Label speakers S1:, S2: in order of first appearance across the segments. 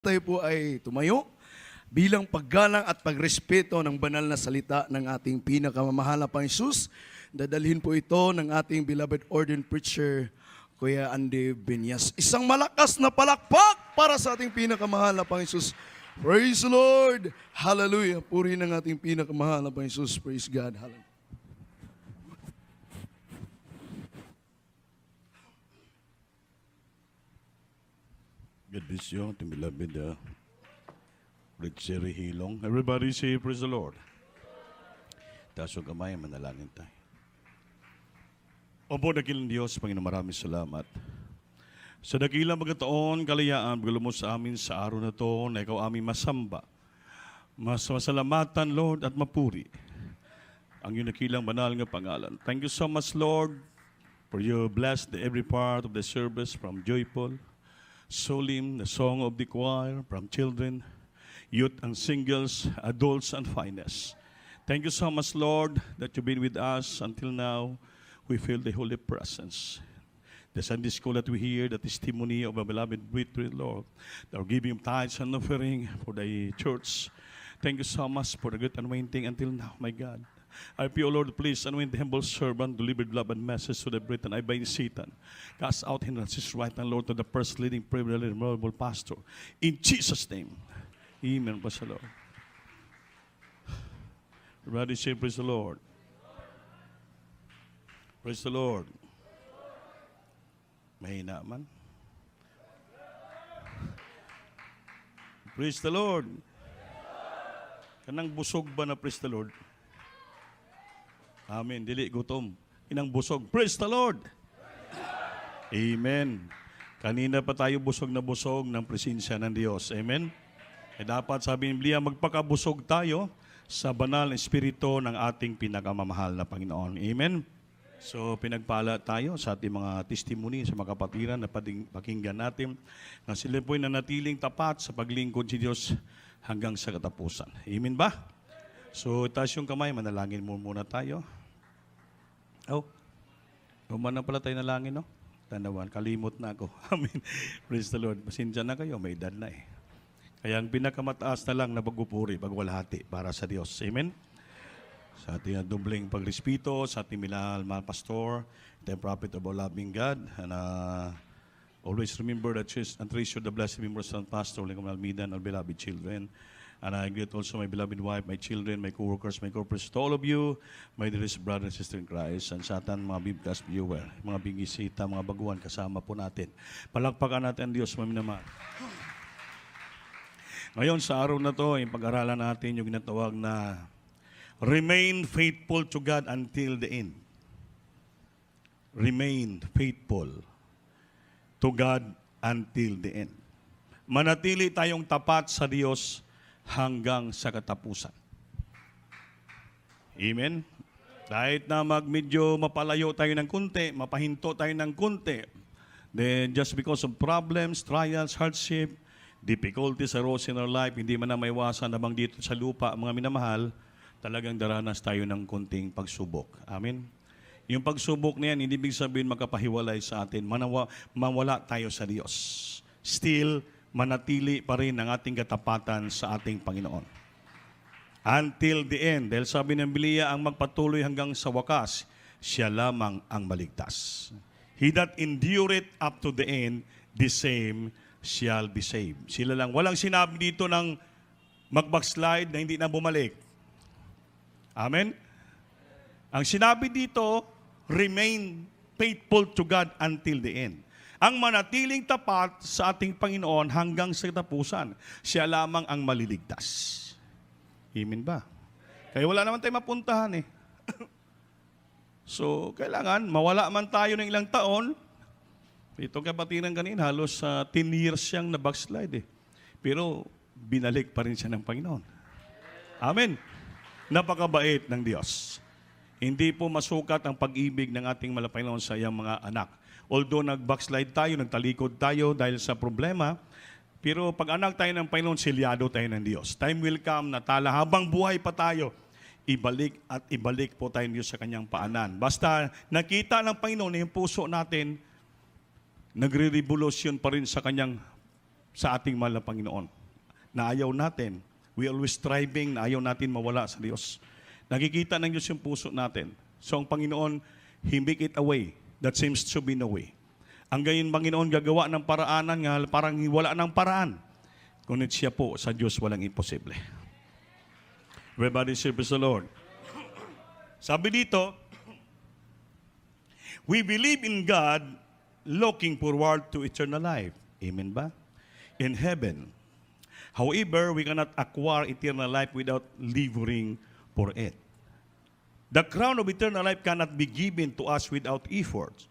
S1: Tayo po ay tumayo bilang paggalang at pagrespeto ng banal na salita ng ating pinakamamahal na Panginoong Hesus. Dadalhin po ito ng ating beloved ordained preacher, Kuya Andy Binyas. Isang malakas na palakpak para sa ating pinakamahal na Panginoong Hesus. Praise the Lord! Hallelujah! Puri ng ating pinakamahal na Panginoong Hesus. Praise God! Hallelujah!
S2: God bless you, ating beloved Preacher Hilong. Everybody say, praise the Lord. Taas ang kamay, manalangin tayo. Opo, dakilang Diyos, Panginoon, maraming salamat. Sa dakilang magkataon, kalayaan, pagkalo mo sa amin sa araw na to, na ikaw aming masamba. Masalamatan, Lord, at mapuri ang iyong dakilang banal nga pangalan. Thank you so much, Lord, for you blessed every part of the service from joyful, solemn, the song of the choir, from children, youth and singles, adults and finest. Thank you so much, Lord, that you've been with us until now. We feel the holy presence. The Sunday school that we hear, the testimony of our beloved brethren, Lord, that are giving tithes and offering for the church. Thank you so much for the good anointing until now, my God. I pray, O Lord, please anoint the humble servant, delivered love and message to the Britain. I bind Satan. Cast out hindrance, his right hand, Lord, to the first leading, privileged, and honorable pastor. In Jesus' name. Amen. Praise the Lord. Everybody say, praise the Lord. Praise the Lord. Mahina man. Praise the Lord. Kanang busog ba na praise the Lord? Amen. Dili gutom. Inang busog. Praise the Lord. Amen. Kanina pa tayo busog na busog ng presensya ng Diyos. Amen. E dapat sabi ng Biblia, magpakabusog tayo sa banal na espiritu ng ating pinakamamahal na Panginoon. Amen. So pinagpala tayo sa ating mga testimony sa mga kapatiran na pakinggan natin na sila po'y nanatiling tapat sa paglingkod si Diyos hanggang sa katapusan. Amen ba? So itaas yung kamay, manalangin muna tayo. Oh, umana pala tayo nalangin, no? Tanawan, kalimot na ako. Amen. Praise the Lord. Pasensya na kayo, may edad na eh. Kaya ang pinakamataas na lang na pagpupuri, pagwalhati para sa Diyos. Amen. Sa ating dubleng pagrespeto, sa ating minahal mga pastor, the prophet of our loving God, and always remember that and treasure the blessed remembrance of Pastor Lincoln Almeida and our beloved children. And I greet also my beloved wife, my children, my co-workers, my corporates, to all of you, my dearest brother and sister in Christ, and sa ating mga bibcast viewer, mga bigisita, mga baguhan, kasama po natin. Palakpakan natin ang Diyos, maminamahal. Ngayon, sa araw na to, yung pag-aralan natin yung ginatawag na remain faithful to God until the end. Remain faithful to God until the end. Manatili tayong tapat sa Diyos hanggang sa katapusan. Amen? Kahit na medyo mapalayo tayo ng kunti, mapahinto tayo ng kunti, then just because of problems, trials, hardship, difficulties arose in our life, hindi man na maiwasan namang dito sa lupa, mga minamahal, talagang daranas tayo ng kunting pagsubok. Amen? Yung pagsubok na yan, hindi ibig sabihin makapahiwalay sa atin, mawala tayo sa Diyos. Still, manatili pa rin ang ating katapatan sa ating Panginoon. Until the end, dahil sabi ng Biblia, ang magpatuloy hanggang sa wakas, siya lamang ang maligtas. He that endureth up to the end, the same shall be saved. Sila lang. Walang sinabi dito ng mag-backslide na hindi na bumalik. Amen? Ang sinabi dito, remain faithful to God until the end. Ang manatiling tapat sa ating Panginoon hanggang sa katapusan, siya lamang ang maliligtas. Amen ba? Kaya wala naman tayo mapuntahan eh. So, kailangan, mawala man tayo ng ilang taon. Itong kapatiran kanina, halos 10 years siyang na-backslide eh. Pero, binalik pa rin siya ng Panginoon. Amen. Napakabait ng Diyos. Hindi po masukat ang pag-ibig ng ating Panginoon sa iyang mga anak. Although nag-backslide tayo, nagtalikod tayo dahil sa problema, pero pag anak tayo ng Panginoon, silyado tayo ng Diyos. Time will come na tala habang buhay pa tayo, ibalik at ibalik po tayo ng Diyos sa kanyang paanan. Basta nakita ng Panginoon na yung puso natin, nagre-revolusyon pa rin sa kanyang sa ating mahal na Panginoon. Na ayaw natin. We always striving na ayaw natin mawala sa Diyos. Nakikita ng Diyos yung puso natin. So ang Panginoon, He make it a way that seems to be no way. Ang gayon, Panginoon, gagawa ng paraanan nga parang wala ng paraan. Ngunit siya po, sa Diyos walang imposible. Everybody say, praise the Lord. Sabi dito, we believe in God looking forward to eternal life. Amen ba? In heaven. However, we cannot acquire eternal life without laboring for it. The crown of eternal life cannot be given to us without effort,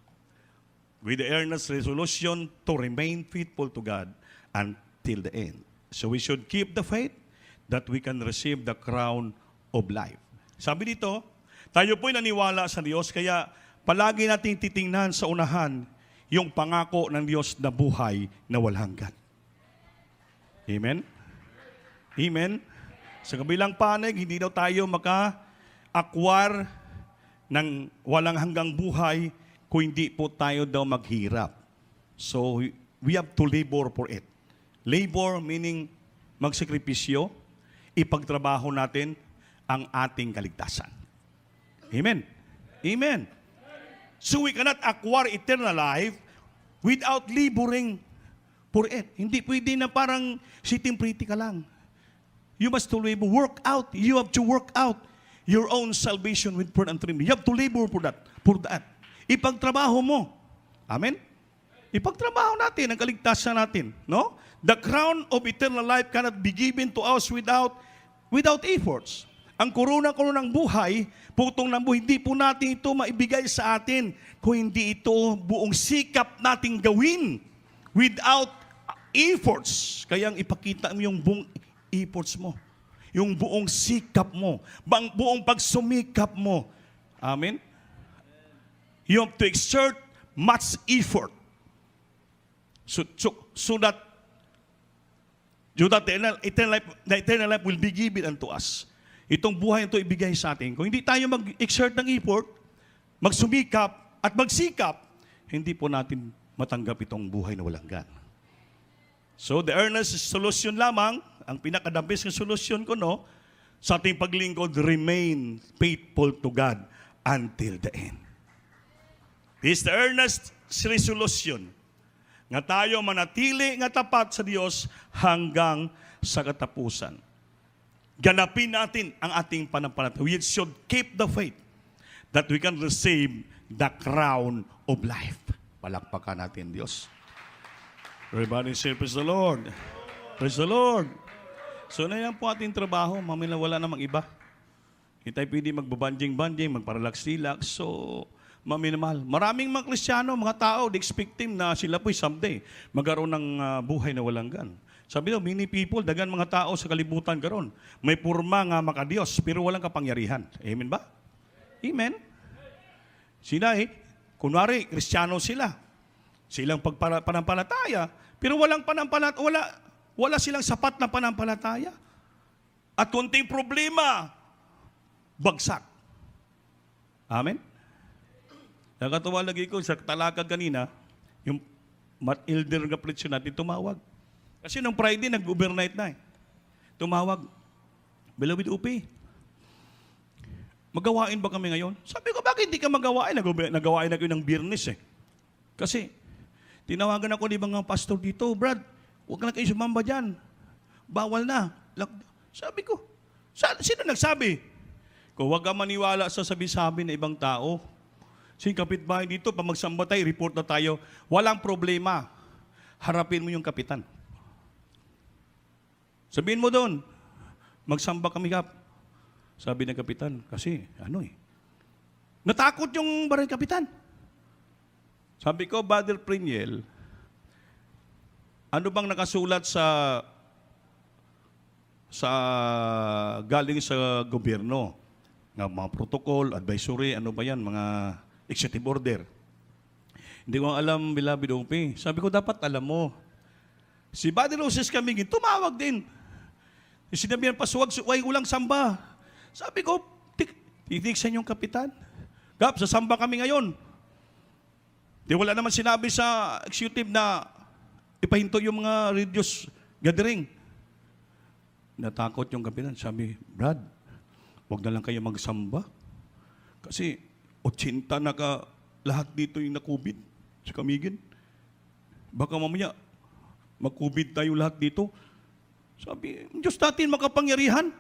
S2: with the earnest resolution to remain faithful to God until the end. So we should keep the faith that we can receive the crown of life. Sabi dito, tayo po'y naniwala sa Diyos, kaya palagi nating titingnan sa unahan yung pangako ng Diyos na buhay na walang hanggan. Amen? Amen? Sa kabilang panig, hindi daw tayo maka-acquire ng walang hanggang buhay kung hindi po tayo daw maghirap. So, we have to labor for it. Labor meaning magsakripisyo, ipagtrabaho natin ang ating kaligtasan. Amen? Amen? So we cannot acquire eternal life without laboring for it. Hindi pwede na parang sitting pretty ka lang. You must to labor. Work out. You have to work out your own salvation with prayer and trembling. You have to labor for that. For that. Ipagtrabaho mo. Amen? Ipagtrabaho natin ang kaligtasan natin. No? The crown of eternal life cannot be given to us without efforts. Ang korona ng buhay, putong ng buhay, hindi po natin ito maibigay sa atin kung hindi ito buong sikap nating gawin without efforts. Kaya ipakita mo yung buong efforts mo. Yung buong sikap mo. Buong pagsumikap mo. Amen? You have to exert much effort so that the eternal life will be given unto us. Itong buhay ito ibigay sa atin. Kung hindi tayo mag-exert ng effort, magsumikap at magsikap, hindi po natin matanggap itong buhay na walang hanggan. So the earnest solution lamang, ang pinaka-the best na solution ko, no, sa ating paglingkod, remain faithful to God until the end. This is the earnest resolution nga tayo manatili nga tapat sa Diyos hanggang sa katapusan. Ganapin natin ang ating pananampalataya. We should keep the faith that we can receive the crown of life. Palakpakan natin, Diyos. Everybody say, praise the Lord. Praise the Lord. So na yan po ating trabaho. Mamila wala namang iba. Hindi tayo pwede magbabanjing-banjing, magparalax-relax. So, maminamahal. Maraming mga Kristiyano, mga tao, they expect him na sila po'y someday magkaroon ng buhay na walang hanggan. Sabi daw, many people, dagan mga tao sa kalibutan karon. May purma nga makadiyos, pero walang kapangyarihan. Amen ba? Amen? Sila kunwari, Kristiyano sila. Silang panampalataya, pero walang wala silang sapat na panampalataya. At kunting problema, bagsak. Amen? Nakatawa lagi ko sa talaka kanina, yung elder nga preacher natin tumawag. Kasi nung Friday, nag-overnight na Tumawag, Beloved UP, magawain ba kami ngayon? Sabi ko, bakit hindi ka magawain? Nagawain na kayo ng Biyernes Kasi, tinawagan ako ni mga pastor dito, Brad, huwag na kayo sumamba dyan. Bawal na. Sabi ko, sino nagsabi? Kung huwag ka maniwala sa sabi-sabi ng ibang tao, si kapitbahay dito, pag magsamba tayo, report na tayo, walang problema. Harapin mo yung kapitan. Sabihin mo doon, magsamba kami kap. Sabi ng kapitan, kasi natakot yung baril kapitan. Sabi ko, Brother Priniel, ano bang nakasulat sa galing sa gobyerno? Mga protocol, advisory, ano ba yan, mga executive order. Hindi ko alam, Beloved OP. Sabi ko, dapat alam mo. Si Buddy Roses Kamingin, tumawag din. Sinabi niya, pasuwag, ulang samba. Sabi ko, titiksan yung kapitan. Gap, sasamba kami ngayon. Di wala naman sinabi sa executive na ipahinto yung mga religious gathering. Natakot yung kapitan. Sabi, Brad, huwag na lang kayo magsamba. Kasi 80 na ka lahat dito yung na-COVID sa Camiguin. Baka mamaya mag-COVID tayo lahat dito. Sabi, Diyos natin makapangyarihan.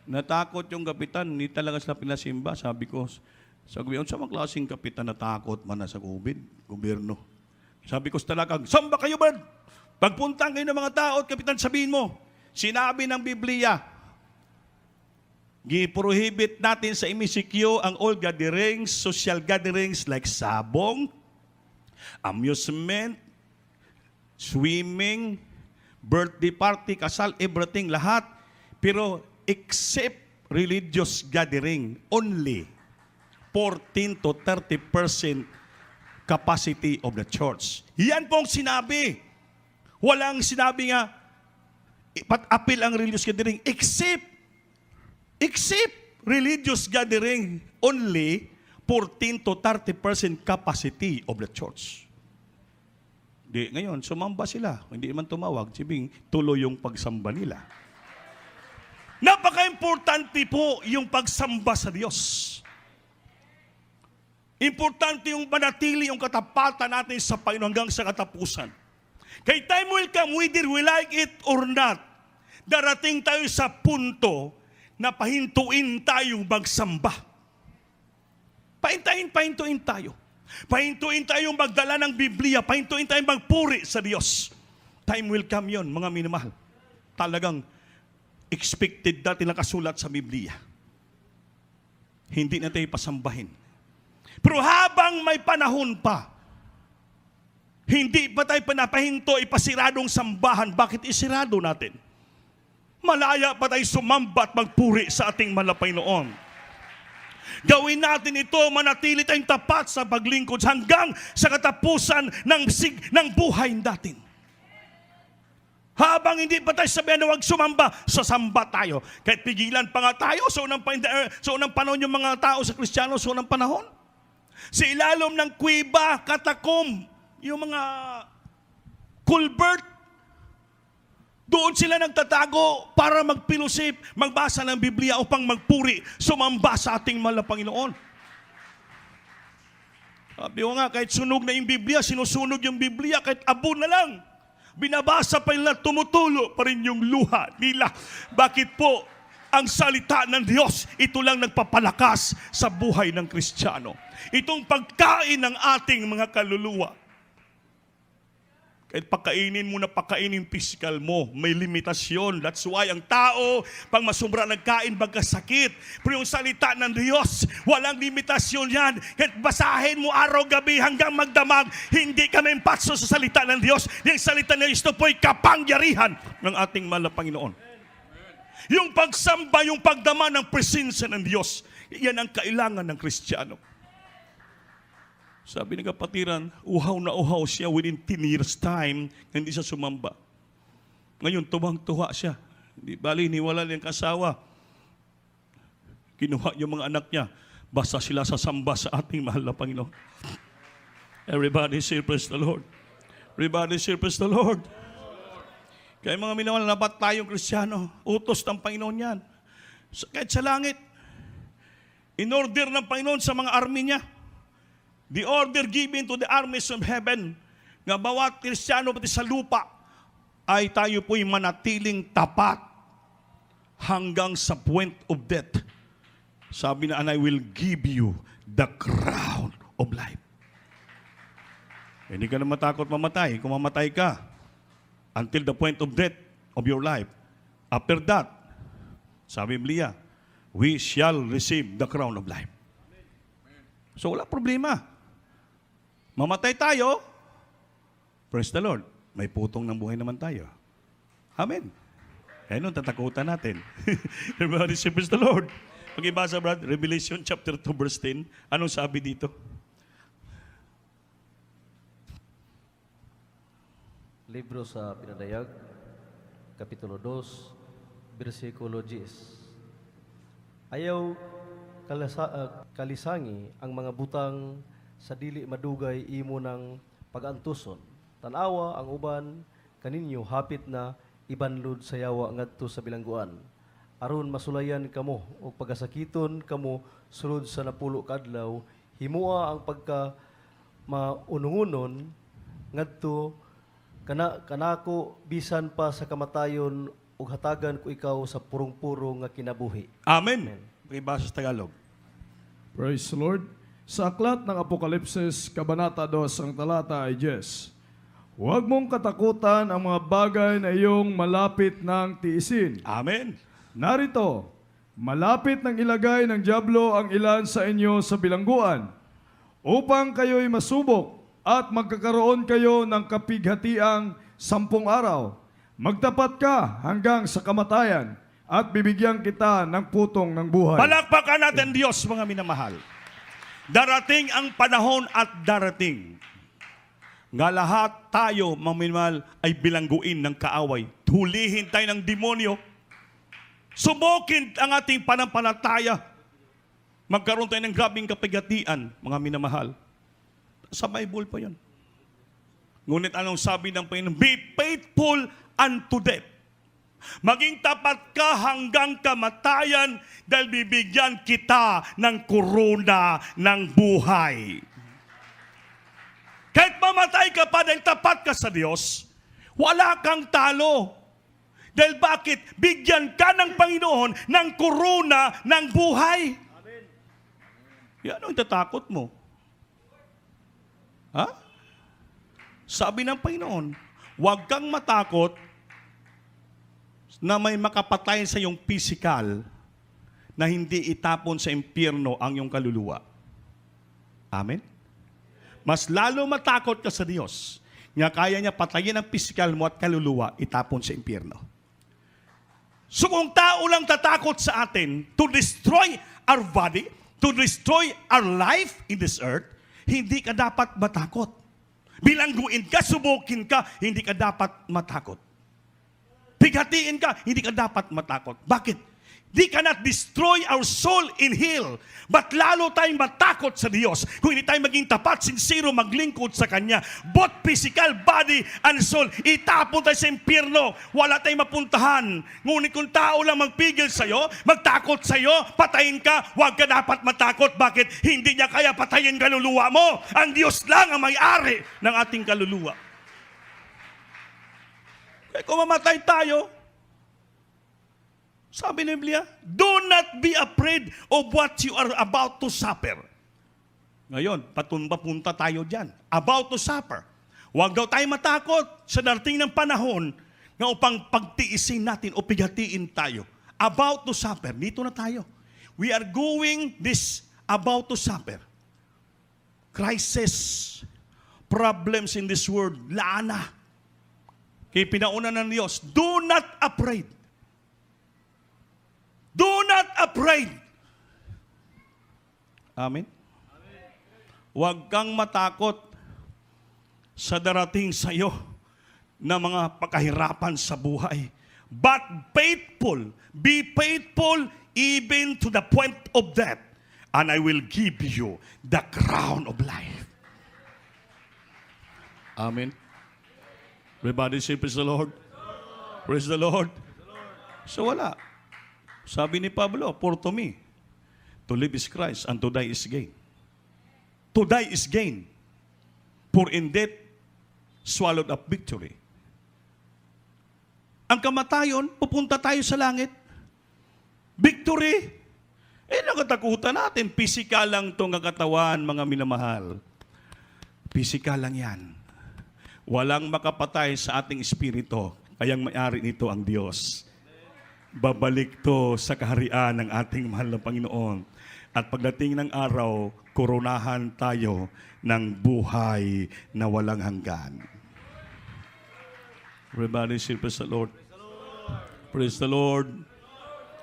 S2: Natakot yung kapitan, hindi talaga sila pinasimba. Sabi ko, sa mga klaseng kapitan natakot man na sa COVID, gobyerno. Sabi ko sa talagang, samba kayo ba? Pagpunta kayo ng mga tao at kapitan, sabihin mo, sinabi ng Biblia, gi-prohibit natin sa MCQ ang all gatherings, social gatherings like sabong, amusement, swimming, birthday party, kasal, everything, lahat. Pero except religious gathering, only 14 to 30% capacity of the church. Yan pong sinabi. Walang sinabi nga, appeal ang religious gathering, except religious gathering, only 14 to 30% capacity of the church. Di, ngayon, sumamba sila. Hindi naman tumawag, sibing tuloy yung pagsamba nila. Napaka-importante po yung pagsamba sa Diyos. Importante yung manatili yung katapatan natin sa Panginoon hanggang sa katapusan. Kay time will come, whether we like it or not, darating tayo sa punto na pahintuin tayong magsamba. Pahintuin tayo. Pahintuin tayong magdala ng Biblia. Pahintuin tayong magpuri sa Diyos. Time will come yon, mga minamahal. Talagang expected natin nakasulat sa Biblia. Hindi na tayo pasambahin. Pero habang may panahon pa, hindi pa tayo panapahinto, ipasiradong sambahan. Bakit isirado natin? Malaya pa tayo sumamba at magpuri sa ating malapay noon. Gawin natin ito, manatili tayong tapat sa paglingkod hanggang sa katapusan ng buhay natin. Habang hindi pa tayo sabihan na huwag sumamba, sasamba tayo. Kahit pigilan pa nga tayo sa unang panahon yung mga tao sa Kristiyano sa unang panahon. Sa ilalom ng kuweba, katakom, yung mga culvert, doon sila nagtatago para magpilusip, magbasa ng Biblia upang magpuri, sumamba sa ating mahal na Panginoon. Sabi ko nga, kahit sunog na yung Biblia, sinusunog yung Biblia, kahit abo na lang. Binabasa pa nila, tumutulo pa rin yung luha nila. Bakit po? Ang salita ng Diyos, ito lang nagpapalakas sa buhay ng Kristiyano. Itong pagkain ng ating mga kaluluwa. Kahit pakainin mo na pakainin physical mo, may limitasyon. That's why ang tao, pag masubra nagkain, magkasakit. Pero yung salita ng Diyos, walang limitasyon yan. Kahit basahin mo araw-gabi hanggang magdamag, hindi ka maimpatso sa salita ng Diyos. Yung salita ng Diyos, ito po'y kapangyarihan ng ating mahal na Panginoon. Yung pagsamba, yung pagdama ng presensya ng Diyos, yan ang kailangan ng Kristiyano. Sabi ng kapatiran, uhaw na uhaw siya within 10 years time, hindi siya sumamba. Ngayon, tuwang-tuwa siya. Di bali, niwala niyang kasawa. Kinuha yung mga anak niya. Basta sila sasamba sa ating mahal na Panginoon. Everybody say, praise the Lord. Everybody say, praise the Lord. Kaya mga minawal, dapat tayong Kristiyano, utos ng Panginoon yan. Kahit sa langit, in order ng Panginoon sa mga army niya, the order given to the armies of heaven, nga bawat Kristiyano pati sa lupa, ay tayo po'y manatiling tapat hanggang sa point of death. Sabi na, and I will give you the crown of life. Hindi ka na matakot mamatay. Kung mamatay ka, until the point of death of your life. After that, sabi Biblia, we shall receive the crown of life. So wala problema. Mamatay tayo, praise the Lord, may putong ng buhay naman tayo. Amen. Kaya nun, tatakutan natin. Everybody say, praise the Lord. Pag-ibasa, Brad, Revelation chapter 2, verse 10, anong sabi dito?
S3: Libro sa Pinadayag, Kapitulo 2, versikulo 10. Ayaw kalisangi ang mga butang sa dili madugay imo ng pag-antuson. Tanawa ang uban kaninyo hapit na ibanlod sa yawa ngadto sa bilangguan. Aron masulayan kamo o pagasakiton kamo sulod sa napulo kadlaw, himua ang pagka maunungunon ngadto kanako bisan pa sa kamatayon ug hatagan ko ikaw sa purong-purong nga kinabuhi.
S2: Amen. Pakibasa sa Tagalog.
S4: Praise the Lord. Sa aklat ng Apokalipsis, Kabanata 2, ang talata ay 10. Huwag mong katakutan ang mga bagay na iyong malapit ng tiisin.
S2: Amen.
S4: Narito, malapit ng ilagay ng dyablo ang ilan sa inyo sa bilangguan, upang kayo'y masubok at magkakaroon kayo ng kapighatiang 10 araw. Magtapat ka hanggang sa kamatayan at bibigyan kita ng putong ng buhay.
S2: Palakpakan natin Diyos, mga minamahal. Darating ang panahon at darating nga lahat tayo, mga minamahal, ay bilangguin ng kaaway. Hulihin tayo ng demonyo. Subukin ang ating panampalataya. Magkaroon tayo ng grabing kapigatian, mga minamahal. Sa Bible pa yan. Ngunit anong sabi ng Panginoon? Be faithful unto death. Maging tapat ka hanggang kamatayan dahil bibigyan kita ng korona ng buhay. Kahit mamatay ka pa dahil tapat ka sa Diyos, wala kang talo. Dahil bakit? Bigyan ka ng Panginoon ng korona ng buhay. Amen. Yan ang itatakot mo. Ha? Sabi ng Panginoon, huwag kang matakot na may makapatay sa iyong physical na hindi itapon sa impyerno ang iyong kaluluwa. Amen? Mas lalo matakot ka sa Diyos nga kaya niya patayin ang physical mo at kaluluwa, itapon sa impyerno. So kung tao lang tatakot sa atin to destroy our body, to destroy our life in this earth, hindi ka dapat matakot. Bilangguin ka, subukin ka, hindi ka dapat matakot. Pighatiin ka, hindi ka dapat matakot. Bakit? They cannot destroy our soul in hell. But lalo tayong matakot sa Diyos kung hindi tayo maging tapat, sincero, maglingkod sa Kanya. Both physical, body, and soul. Itapon tayo sa impyerno. Wala tayong mapuntahan. Ngunit kung tao lang magpigil sa'yo, magtakot sa'yo, patayin ka, huwag ka dapat matakot. Bakit? Hindi niya kaya patayin kaluluwa mo. Ang Diyos lang ang may-ari ng ating kaluluwa. Kaya kung mamatay tayo, sabi ng Biblia, do not be afraid of what you are about to suffer. Ngayon, papunta tayo dyan. About to suffer. Huwag daw tayo matakot sa darating ng panahon na upang pagtiisin natin o pighatiin tayo. About to suffer. Dito na tayo. We are going this about to suffer. Crisis, problems in this world, laana. Kaya pinauna ng Diyos, do not afraid. Do not afraid. Amen? Huwag kang matakot sa darating sa iyo na mga pagkahirapan sa buhay. But faithful, be faithful even to the point of death, and I will give you the crown of life. Amen? Everybody say, praise the Lord. Praise the Lord. So wala. Sabi ni Pablo, for to me, to live is Christ and to die is gain. To die is gain. For in death, swallowed up victory. Ang kamatayon, pupunta tayo sa langit. Victory. Nakatakutan natin. Physical lang itong katawan, mga minamahal. Physical lang yan. Walang makapatay sa ating espiritu. Kayang may-ari nito ang Diyos. Babalik to sa kaharian ng ating mahal na Panginoon. At pagdating ng araw, koronahan tayo ng buhay na walang hanggan. Everybody say, praise the Lord. Praise the Lord.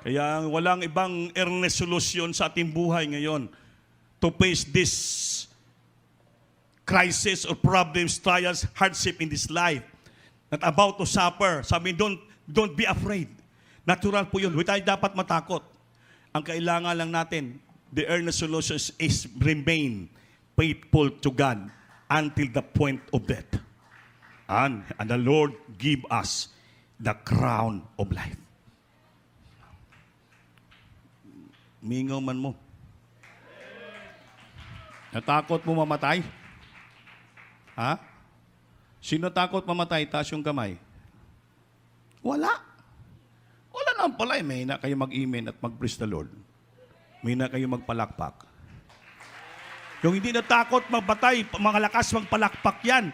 S2: Kaya walang ibang resolution sa ating buhay ngayon to face this crisis or problems, trials, hardship in this life. Not about to suffer. Sabi, don't be afraid. Natural po yun. Huwag tayo dapat matakot. Ang kailangan lang natin, the earnest solution is remain faithful to God until the point of death. And the Lord give us the crown of life. Mingaw man mo. Natakot mo mamatay? Ha? Sino takot mamatay? Taas yung kamay. Wala. Wala naman pala. May na kayo mag-amen at mag-praise the Lord. May na kayo magpalakpak. Yung hindi natakot magpatay, malakas magpalakpak yan.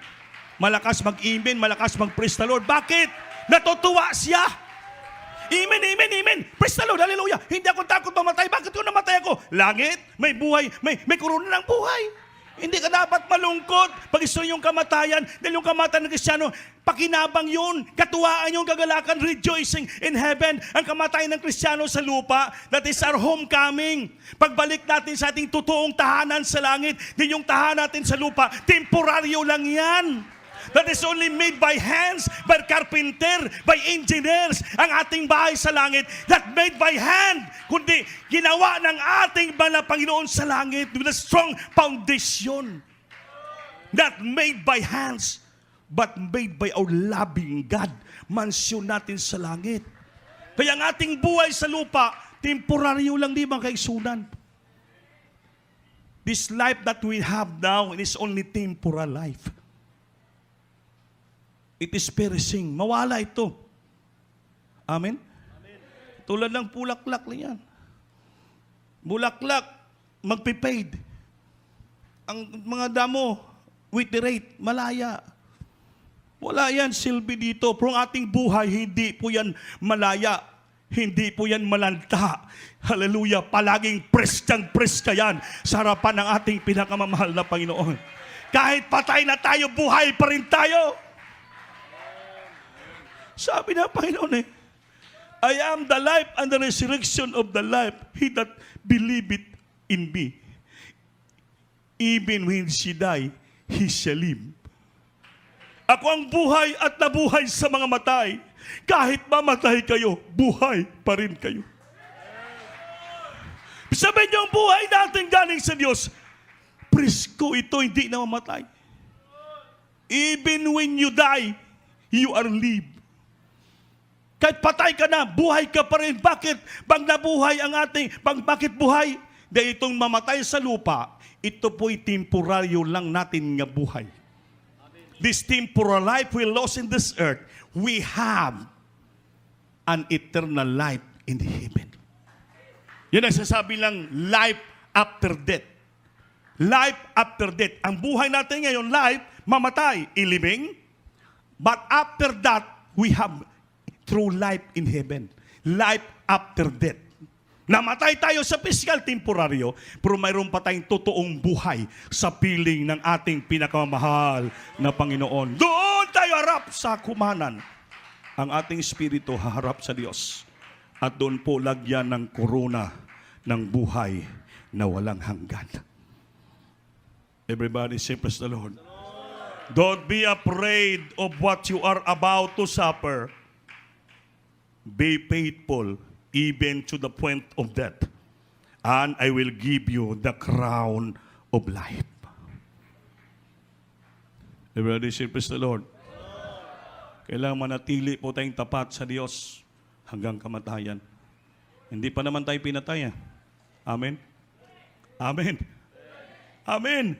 S2: Malakas mag-amen, malakas mag-praise the Lord. Bakit? Natutuwa siya. Amen, amen, amen. Praise the Lord, hallelujah. Hindi ako takot mamatay. Bakit ko namatay ako? Langit, may buhay, may korona ng buhay. Hindi ka dapat malungkot pag gusto yung kamatayan. Dahil yung kamatayan ng Kristiyano, pakinabang yun, katuwaan yung kagalakan, rejoicing in heaven. Ang kamatayan ng Kristiyano sa lupa, that is our homecoming. Pagbalik natin sa ating totoong tahanan sa langit, din yung tahanan natin sa lupa, temporaryo lang yan. That is only made by hands, by carpenter, by engineers. Ang ating bahay sa langit, that made by hand, kundi ginawa ng ating banal Panginoon sa langit with a strong foundation. Not made by hands, but made by our loving God. Mansyon natin sa langit. Kaya ang ating buhay sa lupa, temporaryo lang, di ba, kaigsunan? This life that we have now is only temporal life. It is perishing. Mawala ito. Amen? Amen. Tulad ng bulaklak lang yan. Bulaklak, magpipaid. Ang mga damo, with the rate, malaya. Wala yan silbi dito. Pero ang ating buhay, hindi po yan malaya. Hindi po yan malanta. Hallelujah. Palaging preska yan sa harapan ng ating pinakamamahal na Panginoon. Kahit patay na tayo, buhay pa rin tayo. Sabi na Panginoon I am the life and the resurrection of the life. He that believeth in me, even when she die, he shall live. Ako ang buhay at nabuhay sa mga matay. Kahit mamatay kayo, buhay pa rin kayo. Sabihin niyo ang buhay natin galing sa Diyos. Presko ito, hindi na mamatay. Even when you die, you are live. Kahit patay ka na, buhay ka pa rin. Bakit? Bang nabuhay ang ating, bakit buhay? Dahil itong mamatay sa lupa, ito po'y temporaryo lang natin nga buhay. This temporal life we lost in this earth, we have an eternal life in heaven. Yan ang sasabi lang, life after death. Life after death. Ang buhay natin ngayon, life, mamatay, ilibing. But after that, we have true life in heaven. Life after death. Namatay tayo sa physical, temporaryo, pero mayroon pa tayong totoong buhay sa piling ng ating pinakamahal na Panginoon. Doon tayo harap sa kumanan. Ang ating espiritu haharap sa Diyos. At doon po lagyan ng korona ng buhay na walang hanggan. Everybody say, praise the Lord. Don't be afraid of what you are about to suffer. Be faithful even to the point of death, and I will give you the crown of life. Everybody say, praise the Lord. Kailangan manatili po tayong tapat sa Diyos hanggang kamatayan. Hindi pa naman tayo pinatay. Amen? Amen? Amen?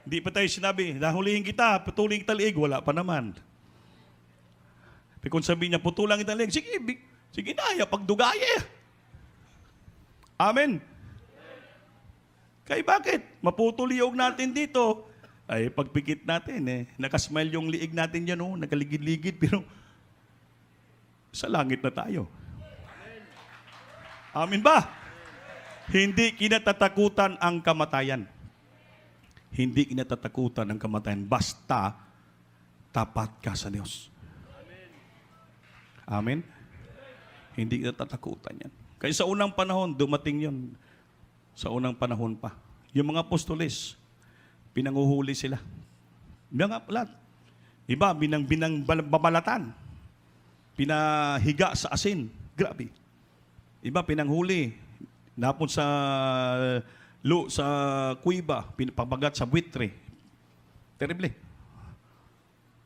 S2: Hindi pa tayo sinabi, nahulihin kita, patuloy kita liig, wala pa naman. Kung sabi niya, putulang kita liig, sige na, pagdugaya. Amen? Kaya bakit? Maputuliyog natin dito. Ay, pagpikit natin, nakasmile yung liig natin yan, nakaligid-ligid, pero sa langit na tayo. Amen ba? Hindi kinatatakutan ang kamatayan. Hindi kinatatakutan ang kamatayan. Basta tapat ka sa Diyos. Amen? Hindi kinatatakutan yan. Kaya sa unang panahon, dumating yon. Sa unang panahon pa. Yung mga apostoles, pinanguhuli sila. Mga lahat. Iba, babalatan. Pinahiga sa asin. Grabe. Iba, pinanghuli. Napon sa kuiba, pinapabagat sa buitre. Terrible.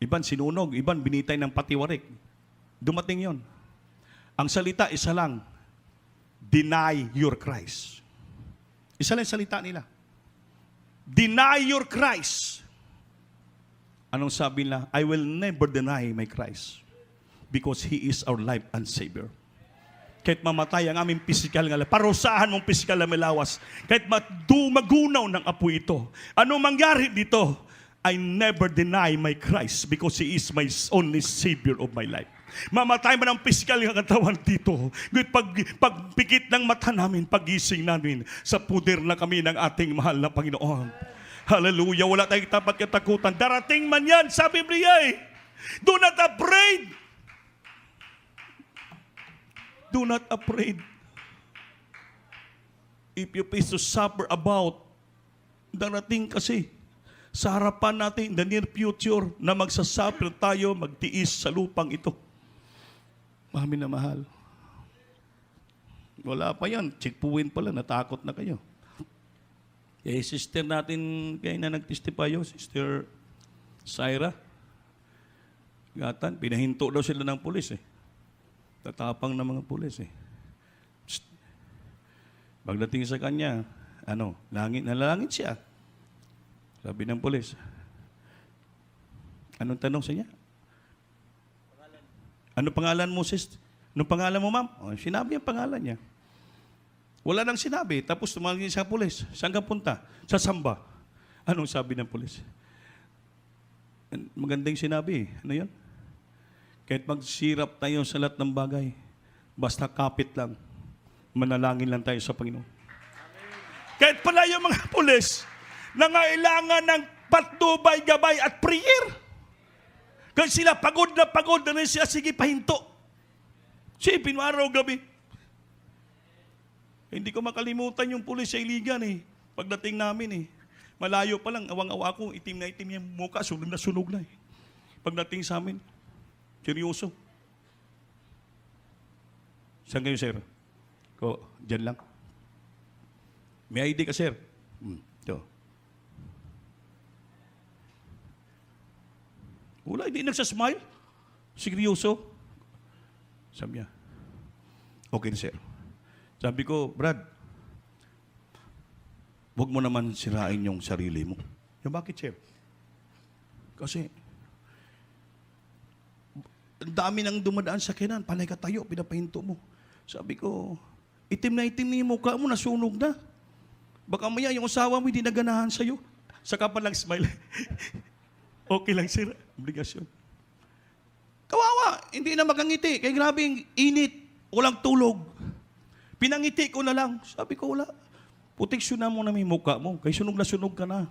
S2: Iban sinunog, iban binitay ng patiwarik. Dumating yon. Ang salita, isa lang. Deny your Christ. Isa lang yung salita nila. Deny your Christ. Anong sabi nila? I will never deny my Christ because He is our life and Savior. Kahit mamatay ang aming pisikal nga, parusahan mong pisikal na malawas, kahit magunaw ng apoy ito, ano mangyari dito? I never deny my Christ because He is my only Savior of my life. Mamatay man ang pisikal ng katawan dito. Ngunit pagpikit ng mata namin, pagising namin, sa puder na kami ng ating mahal na Panginoon. Hallelujah. Wala tayong tapat katakutan. Darating man yan sa Biblia eh. Do not afraid. Do not afraid. If you face to suffer about, darating kasi sa harapan natin, in the near future, na magsasuffer tayo, magtiis sa lupang ito. Mami na mahal. Wala pa yan. Checkpuin pala, natakot na kayo. Eh, sister natin kayo na nag-testify, Sister Syra. Gatan, pinahinto daw sila ng pulis eh. Tatapang ng mga pulis eh. Psst. Pagdating sa kanya, nalangit siya. Sabi ng pulis, anong tanong sa niya? Ano pangalan mo, sis? Anong pangalan mo, ma'am? Oh, sinabi ang pangalan niya. Wala nang sinabi. Tapos tumawag sa pulis. Saan ka punta? Sa Samba. Anong sabi ng pulis? Magandang sinabi. Ano yun? Kahit magsirap tayo sa lahat ng bagay, basta kapit lang, manalangin lang tayo sa Panginoon. Kahit pala yung mga pulis, nangailangan ng patnubay, gabay at prayer. Kasi sila pagod na rin sila, sige pahinto. Sipin mo araw gabi. Hindi ko makalimutan yung pulis sa Iligan eh. Pagdating namin eh. Malayo pa lang, awang-awa ko, itim na itim yung mukha, sunog na eh. Pagdating sa amin, seryoso. Saan kayo, sir? Ko, dyan lang. May ID ka, sir? Ito. Wala, hindi nagsasmile. Seryoso. Sabi niya, okay, sir. Sabi ko, Brad, huwag mo naman sirain yung sarili mo. Yung bakit, sir? Kasi, ang dami nang dumadaan sa kinan, panay ka tayo, pinapahinto mo. Sabi ko, itim na yung mukha mo, nasunog na. Baka maya yung asawa mo hindi naganahan sa'yo. Saka pa lang smile. Okay lang, sir. Obligasyon. Kawawa, hindi na magangiti. Kaya grabe yung init. Walang tulog. Pinangiti ko na lang. Sabi ko, wala. Proteksyon na mo na may mukha mo. Kaya sunog na sunog ka na.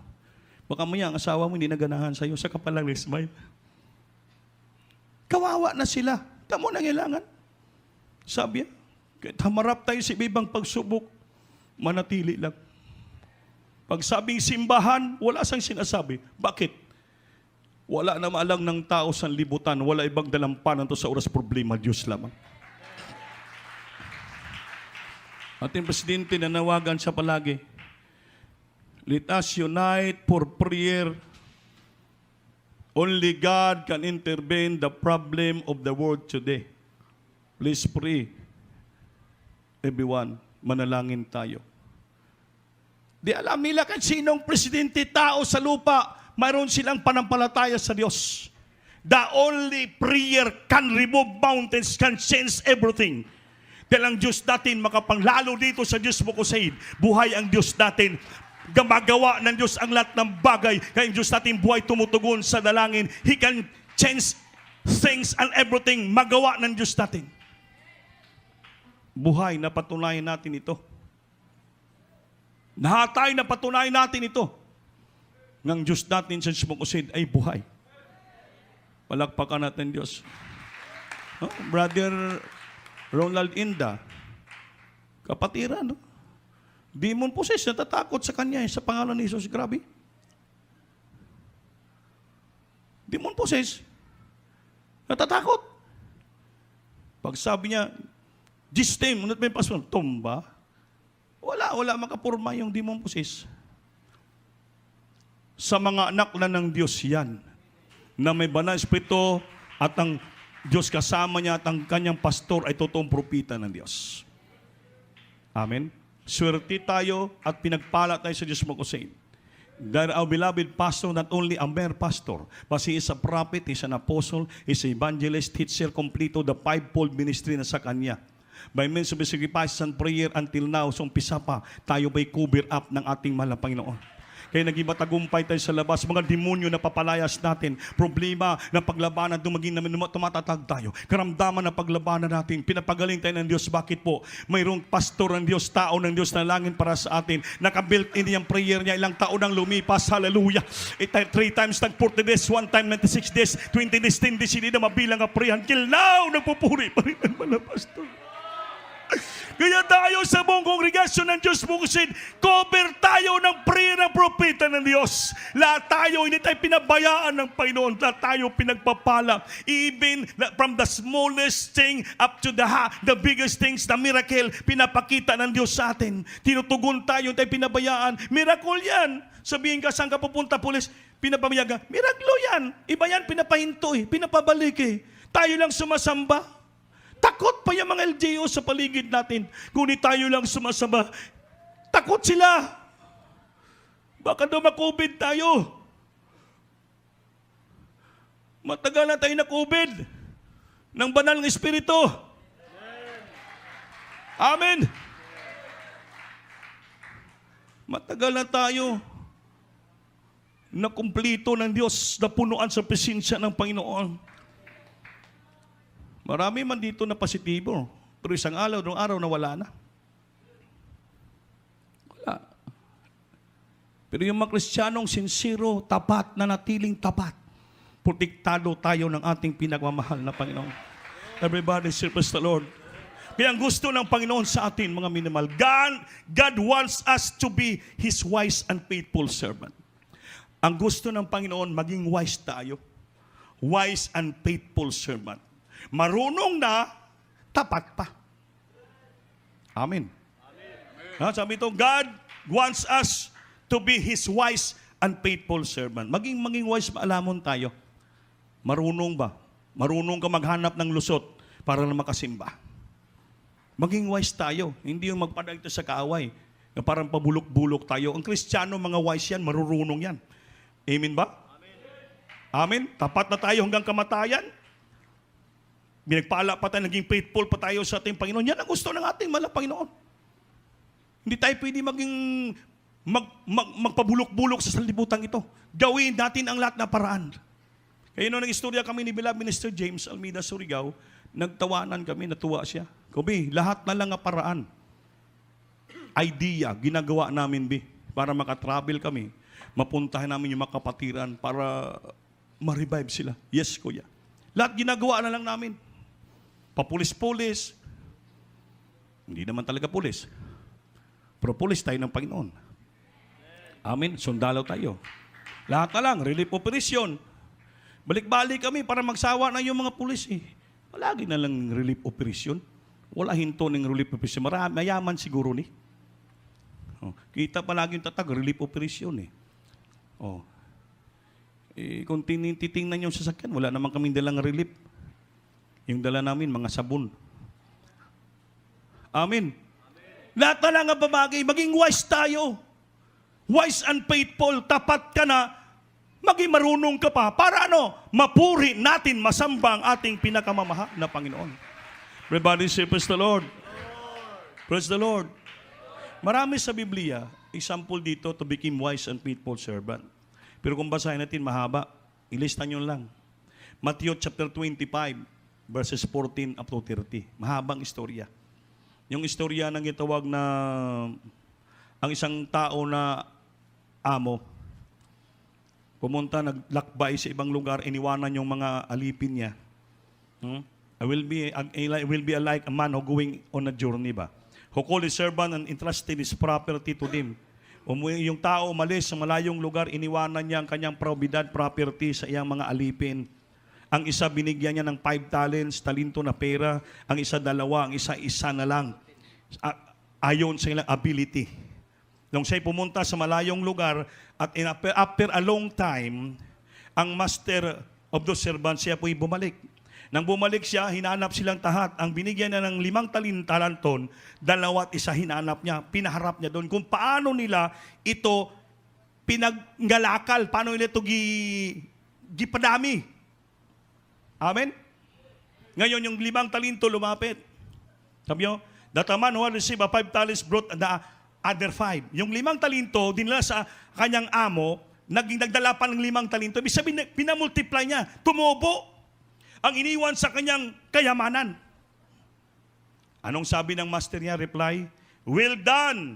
S2: Baka maya ang asawa mo hindi naganahan sa'yo. Saka pa lang smile. Kawawa na sila. Tamo na kailangan. Sabi niya, kahit hamarap tayo sa ibang pagsubok, manatili lang. Pag sabing simbahan, wala sang sinasabi. Bakit? Wala na maalang ng tao sa libutan. Wala ibang dalampanan to sa oras problema. Diyos lamang. Ating presidente nanawagan siya palagi. Let us unite for prayer. Only God can intervene the problem of the world today. Please pray. Everyone, manalangin tayo. Di alam nila kahit sinong presidente tao sa lupa, mayroon silang panampalataya sa Diyos. The only prayer can remove mountains, can change everything. Dahil ang Diyos natin makapanglalo dito sa Diyos mo kusaid. Buhay ang Diyos natin. Gumagawa ng Diyos ang lahat ng bagay. Kaya ang Diyos natin buhay tumutugon sa dalangin. He can change things and everything. Magawa ng Diyos natin. Buhay na patunayan natin ito. Nahatay na patunayan natin ito. Ng Diyos natin sa Diyos mong kusid ay buhay. Palakpakan natin Diyos. Oh, Brother Ronald Inda, kapatiran, no? Demon possessed, natatakot sa kanya sa pangalan ni Jesus. Grabe. Demon possessed, natatakot. Pag sabi niya, this time, unat may pastor, tumba. Wala makapurma yung demon possessed. sa mga anak na ng Diyos yan, na may banal na espiritu at ang Diyos kasama niya at ang kanyang pastor ay totoong propita ng Diyos. Amen? Swerte tayo at pinagpala tayo sa Diyos Makusain. That our beloved pastor, not only a mere pastor, but he is a prophet, he is an apostle, he is an evangelist, teacher, completo the fivefold ministry na sa kanya. By means of sacrifice and prayer until now, sa umpisa pa, tayo ba'y cover up ng ating mahal na Panginoon. Kaya naging matagumpay tayo sa labas, mga demonyo na papalayas natin, problema na paglabanan, dumaging namin, tumatatag tayo. Karamdaman na paglabanan natin, pinapagaling tayo ng Diyos. Bakit po? Mayroong pastor ng Diyos, tao ng Diyos na langin para sa atin. Nakabuilt in yung prayer niya, ilang taon nang lumipas, hallelujah. 3 times nag 40 days, 1 time 96 days, 20 days, 10 days, hindi na mabilang ang prayer. Until now, nagpupuri pa rin ang mga pastor. Kaya tayo sa buong kongregasyon ng Diyos Bukusin, cover tayo ng prayer ng propeta ng Diyos. Lahat tayo, hindi tayo pinabayaan ng Panginoon. Lahat tayo pinagpapala. Even from the smallest thing up to the biggest things, the miracle, pinapakita ng Diyos sa atin. Tinutugon tayo, tayo pinabayaan. Miracle yan. Sabihin ka, saan ka pupunta, pulis? Pinapabayagan. Miracle yan. Iba yan, pinapahinto pinapabalik Tayo lang sumasamba. Takot pa yung mga LGU sa paligid natin. Kung di tayo lang sumasama, takot sila. Baka daw ma-COVID tayo. Matagal na tayo na-COVID ng banal ng Espiritu. Amen. Matagal na tayo na kumplito ng Diyos, na punuan sa presensya ng Panginoon. Marami man dito na positibo, pero isang araw na wala na. Wala. Pero yung mga Kristiyanong sincero, tapat, na natiling tapat, protektado tayo ng ating pinagmamahal na Panginoon. Everybody serves the Lord. Kaya ang gusto ng Panginoon sa atin, mga minimal, God wants us to be His wise and faithful servant. Ang gusto ng Panginoon, maging wise tayo. Wise and faithful servant. Marunong na, tapat pa. Amen. Amen. Sabi ito, God wants us to be His wise and faithful servant. Maging wise, maalamon tayo. Marunong ba? Marunong ka maghanap ng lusot para na makasimba. Maging wise tayo. Hindi yung magpadagta sa kaaway. Na parang pabulok-bulok tayo. Ang Kristiyano, mga wise yan, marurunong yan. Amen ba? Amen. Amen. Tapat na tayo hanggang kamatayan. Binagpala pa tayo, naging faithful pa tayo sa ating Panginoon. Yan ang gusto ng ating mahal na Panginoon. Hindi tayo pwede magpabulok-bulok sa sanlibutan ito. Gawin natin ang lahat na paraan. Kaya nung nag-istorya kami ni Beloved Minister James Almeida Surigao, nagtawanan kami, natuwa siya. Kobe, lahat na lang ang paraan. Idea, ginagawa namin, para makatravel kami. Mapuntahan namin yung mga kapatiran para ma-revive sila. Yes, kuya. Lahat ginagawa na lang namin. Papulis-pulis. Hindi naman talaga pulis. Pero pulis tayo ng Panginoon. Amen. Sundalo tayo. Lahat na lang. Relief operation. Balik-balik kami para magsawa na yung mga pulis. Palagi na lang relief operation. Wala hinto ng relief operation. Mayaman siguro ni. Kita palagi yung tatag. Relief operation kung titingnan yung sasakyan, wala naman kaming dalang relief. Yung dala namin, mga sabon. Amen. Lahat na lang ang babagay, maging wise tayo. Wise and faithful, tapat ka na, maging marunong ka pa. Para mapuri natin, masamba ang ating pinakamamahal na Panginoon. Everybody say, praise the Lord. Praise the Lord. Marami sa Biblia, example dito to become wise and faithful servant. Pero kung basahin natin, mahaba. Ilista nyo lang. Matthew chapter 25, verses 14 up to 30. Mahabang istorya. Yung istorya ng itawag na ang isang tao na amo, pumunta, naglakbay sa ibang lugar, iniwanan yung mga alipin niya. I will be like a man who going on a journey ba? Who called his servant and entrusted his property to them. Yung tao umalis sa malayong lugar, iniwanan niya ang kanyang probidad, property sa iyang mga alipin. Ang isa binigyan niya ng 5 talents, talento na pera. Ang isa 2, ang isa na lang. Ayon sa ilang ability. Nung siya'y pumunta sa malayong lugar at after a long time, ang master of those servants siya po'y bumalik. Nang bumalik siya, hinanap silang tahat. Ang binigyan niya ng 5 talanton, 2 at 1 hinanap niya. Pinaharap niya doon kung paano nila ito pinaggalakal, paano nila ito gipadami. Amen? Ngayon, yung 5 talento lumapit. Sabi nyo, that a man who had received 5 talents brought the other 5. Yung 5 talento, dinala sa kanyang amo, nagdala pa ng 5 talento. Ibig sabihin, pinamultiply niya, tumubo ang iniwan sa kanyang kayamanan. Anong sabi ng master niya? Reply, well done,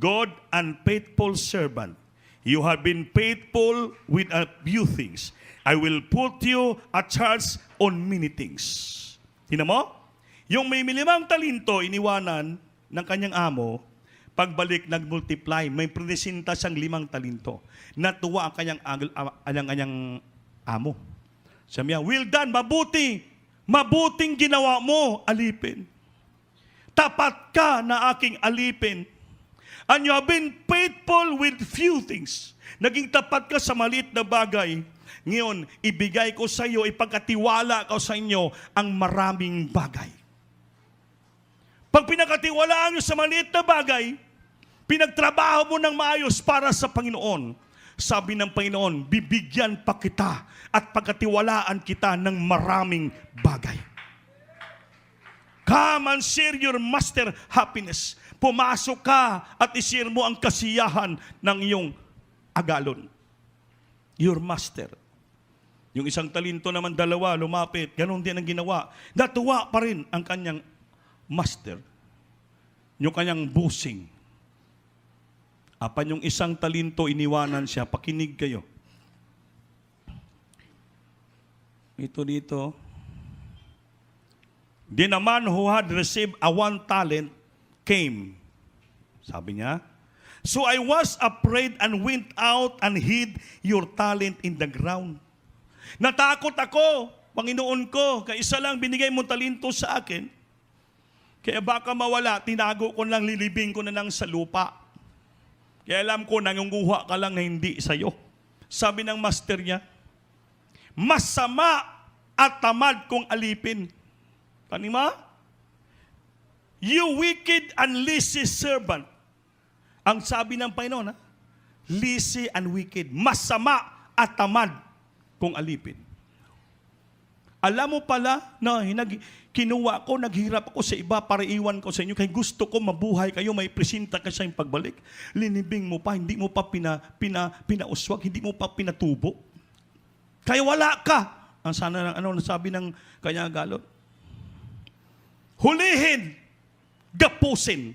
S2: good and faithful servant. You have been faithful with a few things. I will put you at charge on many things. Tingnan mo? Yung may 5 talento, iniwanan ng kanyang amo, pagbalik, nag-multiply. May presenta siyang 5 talento. Natuwa ang kanyang amo. Sabi niya, well done, mabuting ginawa mo, alipin. Tapat ka na aking alipin. And you have been faithful with few things. Naging tapat ka sa maliit na bagay. Ngayon, ibigay ko sa iyo, ipagkatiwala ko sa inyo ang maraming bagay. Pag pinakatiwalaan nyo sa maliit na bagay, pinagtrabaho mo ng maayos para sa Panginoon. Sabi ng Panginoon, bibigyan pa kita at pagkatiwalaan kita ng maraming bagay. Come and share your master happiness. Pumasok ka at ishare mo ang kasiyahan ng iyong agalon. Your master. Yung 1 talento naman 2, lumapit. Ganon din ang ginawa. Natuwa pa rin ang kanyang master. Yung kanyang busing. Apan yung 1 talento, iniwanan siya. Pakinig kayo. Ito dito. The man who had received a 1 talent came. Sabi niya, so I was afraid and went out and hid your talent in the ground. Natakot ako, Panginoon ko, kaya isa lang binigay mo talento sa akin. Kaya baka mawala, tinago ko lang, lilibing ko na lang sa lupa. Kaya alam ko, nangunguha ka lang na hindi sa'yo. Sabi ng master niya, masama at tamad kong alipin. Kanima? You wicked and lazy servant. Ang sabi ng Panginoon, lazy and wicked. Masama at tamad kong alipin. Alam mo pala na kinuha ko, naghirap ako sa iba para iwan ko sa inyo. Kaya gusto ko mabuhay kayo, may presenta ka sa pagbalik. Linibing mo pa, hindi mo pa pinauswag, hindi mo pa pinatubo. Kaya wala ka. Ang sana ng nasabi ng kanyang galot. Hulihin, gapusin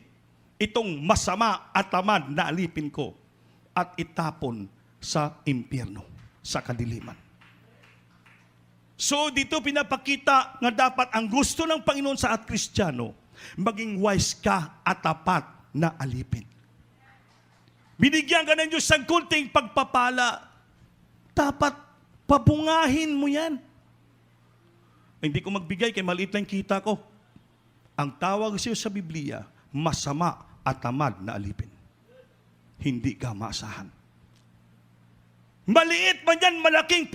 S2: itong masama at tamad na alipin ko at itapon sa impyerno, sa kadiliman. So dito pinapakita nga dapat ang gusto ng Panginoon sa at Kristiyano, maging wise ka at tapat na alipin. Binigyan ka ng Diyos ng kunting pagpapala, dapat pabungahin mo yan. Hindi ko magbigay kay maliit lang kita ko. Ang tawag siya sa Biblia, masama at tamad na alipin. Hindi ka maasahan. Maliit man yan, malaking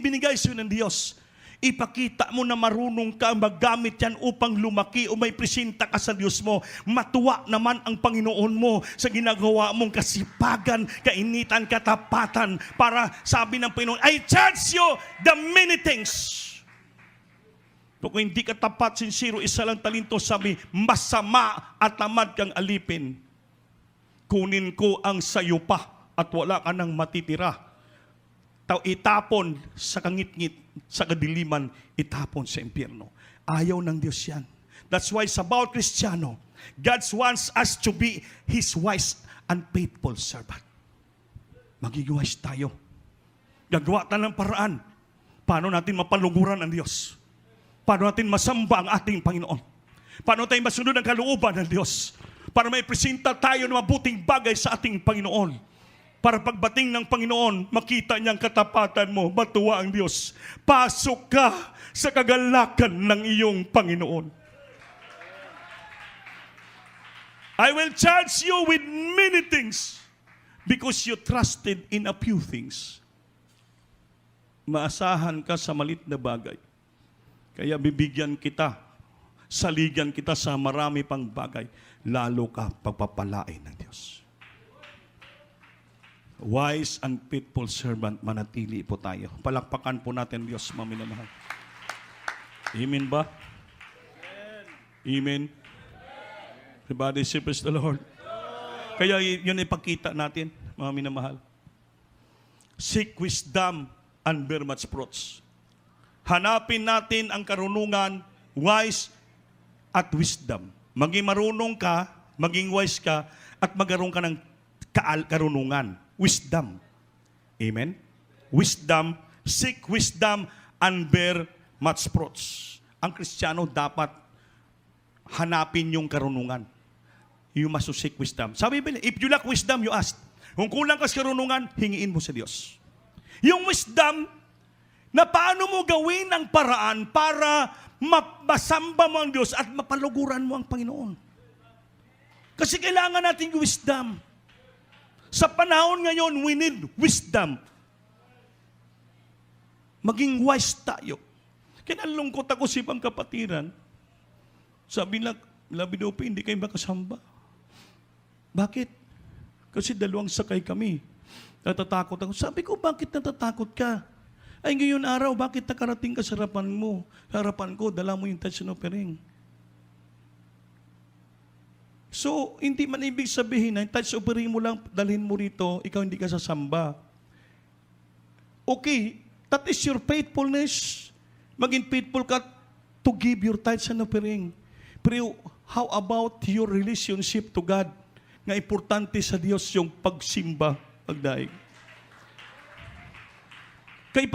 S2: binigay sa'yo ng Diyos. Ipakita mo na marunong ka maggamit yan upang lumaki o may presenta ka sa Diyos mo. Matuwa naman ang Panginoon mo sa ginagawa mong kasipagan, kainitan, katapatan para sabi ng Panginoon, I charge you the many things. Kung hindi ka tapat, sincero, 1 lang talento, sabi, masama at tamad kang alipin. Kunin ko ang sayo pa at wala ka nang matitira. Itapon sa kangit-ngit, sa kadiliman, itapon sa impyerno. Ayaw ng Diyos yan. That's why sa bawat Kristiyano, God wants us to be His wise and faithful servant. Magiging wise tayo. Gagawa tayo ng paraan. Paano natin mapalunguran ang Diyos? Paano natin masamba ang ating Panginoon? Paano tayo masunod ang kalooban ng Diyos? Para may presenta tayo ng mabuting bagay sa ating Panginoon. Para pagbating ng Panginoon, makita niyang katapatan mo, matuwa ang Diyos. Pasok ka sa kagalakan ng iyong Panginoon. I will charge you with many things because you trusted in a few things. Maasahan ka sa malit na bagay. Kaya bibigyan kita, saligan kita sa marami pang bagay, lalo ka pagpapalain ng Diyos. Wise and faithful servant, manatili po tayo. Palakpakan po natin Diyos, maminamahal. Amen ba? Amen. Everybody say praise the Lord. Kaya yun ipakita natin, mga minamahal. Seek wisdom and bear much fruits. Hanapin natin ang karunungan, wise at wisdom. Maging marunong ka, maging wise ka, at magkaroon ka ng karunungan. Wisdom. Amen? Wisdom, seek wisdom and bear much fruits. Ang Kristiyano dapat hanapin yung karunungan. You must seek wisdom. Sabi ba, if you lack wisdom, you ask. Kung kulang ka sa karunungan, hingiin mo sa Diyos. Yung wisdom, na paano mo gawin ang paraan para masamba mo ang Diyos at mapaluguran mo ang Panginoon. Kasi kailangan natin yung wisdom. Sa panahon ngayon, we need wisdom. Maging wise tayo. Kinalungkot ako sa ibang kapatiran. Sabi lang, Labidope, hindi kayo makasamba. Bakit? Kasi 2 sakay kami. Natatakot ako. Sabi ko, bakit natatakot ka? Ay, ngayon araw, bakit nakarating ka sa harapan mo? Sa harapan ko, dala mo yung touch and offering. So, hindi man ibig sabihin na yung touch offering mo lang, dalhin mo rito, ikaw hindi ka sasamba. Okay, that is your faithfulness. Maging faithful ka to give your tithes and offering. Pero how about your relationship to God? Nga importante sa Diyos yung pagsimba, pagdaig. Kaya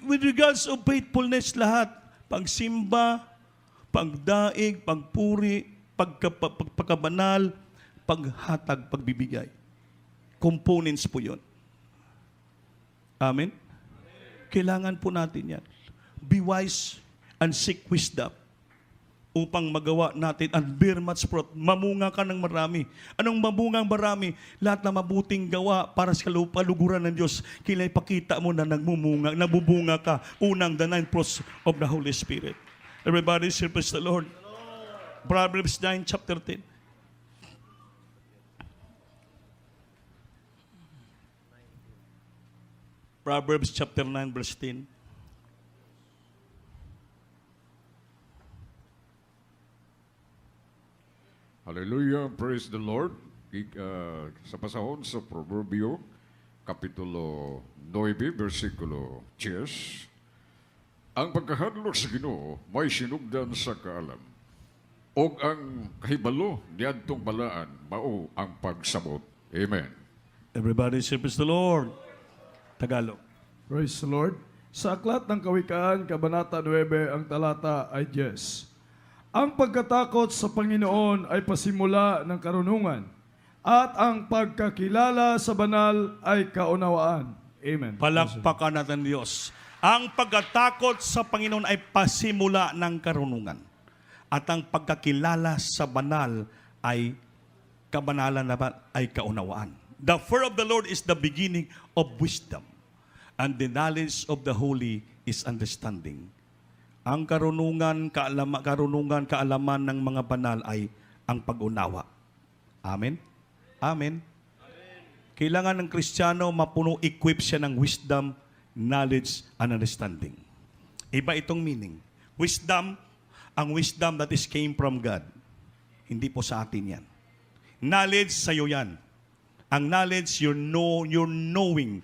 S2: with regards of faithfulness lahat, pagsimba, pagdaig, pagpuri, pagkabanal, paghatag, pagbibigay. Components po yun. Amen? Kailangan po natin yan. Be wise and seek wisdom upang magawa natin and bear much fruit. Mamunga ka ng marami. Anong mamungang marami? Lahat na mabuting gawa para sa kaluguran ng Diyos. Kailangan ipakita mo na nabubunga ka. Unang, the 9 fruits of the Holy Spirit. Everybody say praise the Lord. Proverbs 9, chapter 10. Proverbs chapter 9, verse 10.
S5: Hallelujah, praise the Lord. Sa pasahon sa Proverbio, Kapitulo 9, versikulo 10, ang pagkahadlok sa Ginoo may sinugdan sa kaalam, og ang kahibalo niadtong balaan mao ang pagsabot. Amen.
S2: Everybody say praise the Lord. Tagalog.
S4: Praise the Lord. Sa Aklat ng Kawikaan, Kabanata 9, ang talata ay 10. Ang pagkatakot sa Panginoon ay pasimula ng karunungan, at ang pagkakilala sa banal ay kaunawaan. Amen.
S2: Palakpakan natin Diyos. Ang pagkatakot sa Panginoon ay pasimula ng karunungan. At ang pagkakilala sa banal ay kabanalan naman ay kaunawaan. The fear of the Lord is the beginning of wisdom. And the knowledge of the holy is understanding. Ang karunungan, kaalaman ng mga banal ay ang pag-unawa. Amen? Amen? Kailangan ng Kristiyano mapuno, equip siya ng wisdom, knowledge, and understanding. Iba itong meaning. Wisdom, ang wisdom that is came from God. Hindi po sa atin yan. Knowledge, sa'yo yan. Ang knowledge, you're knowing,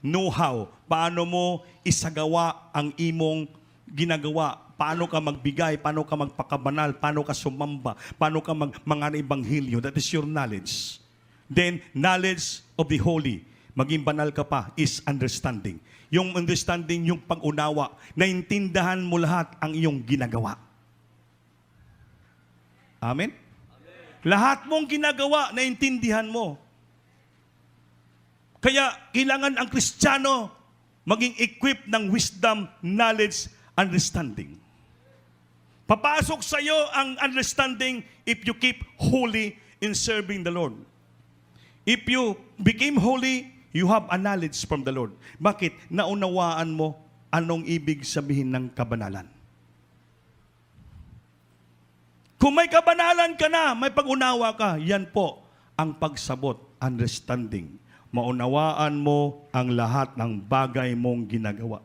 S2: know-how. Paano mo isagawa ang imong ginagawa, paano ka magbigay, paano ka magpakabanal, paano ka sumamba, paano ka mga ebanghelyo. That is your knowledge. Then, knowledge of the holy, maging banal ka pa, is understanding. Yung understanding, yung pag-unawa, naintindahan mo lahat ang iyong ginagawa. Amen? Lahat mong ginagawa, naintindihan mo. Kaya, kailangan ang Kristiyano maging equipped ng wisdom, knowledge, understanding. Papasok sa iyo ang understanding if you keep holy in serving the Lord. If you became holy, you have a knowledge from the Lord. Bakit? Naunawaan mo anong ibig sabihin ng kabanalan. Kung may kabanalan ka na, may pag-unawa ka, yan po ang pagsabot, understanding. Maunawaan mo ang lahat ng bagay mong ginagawa.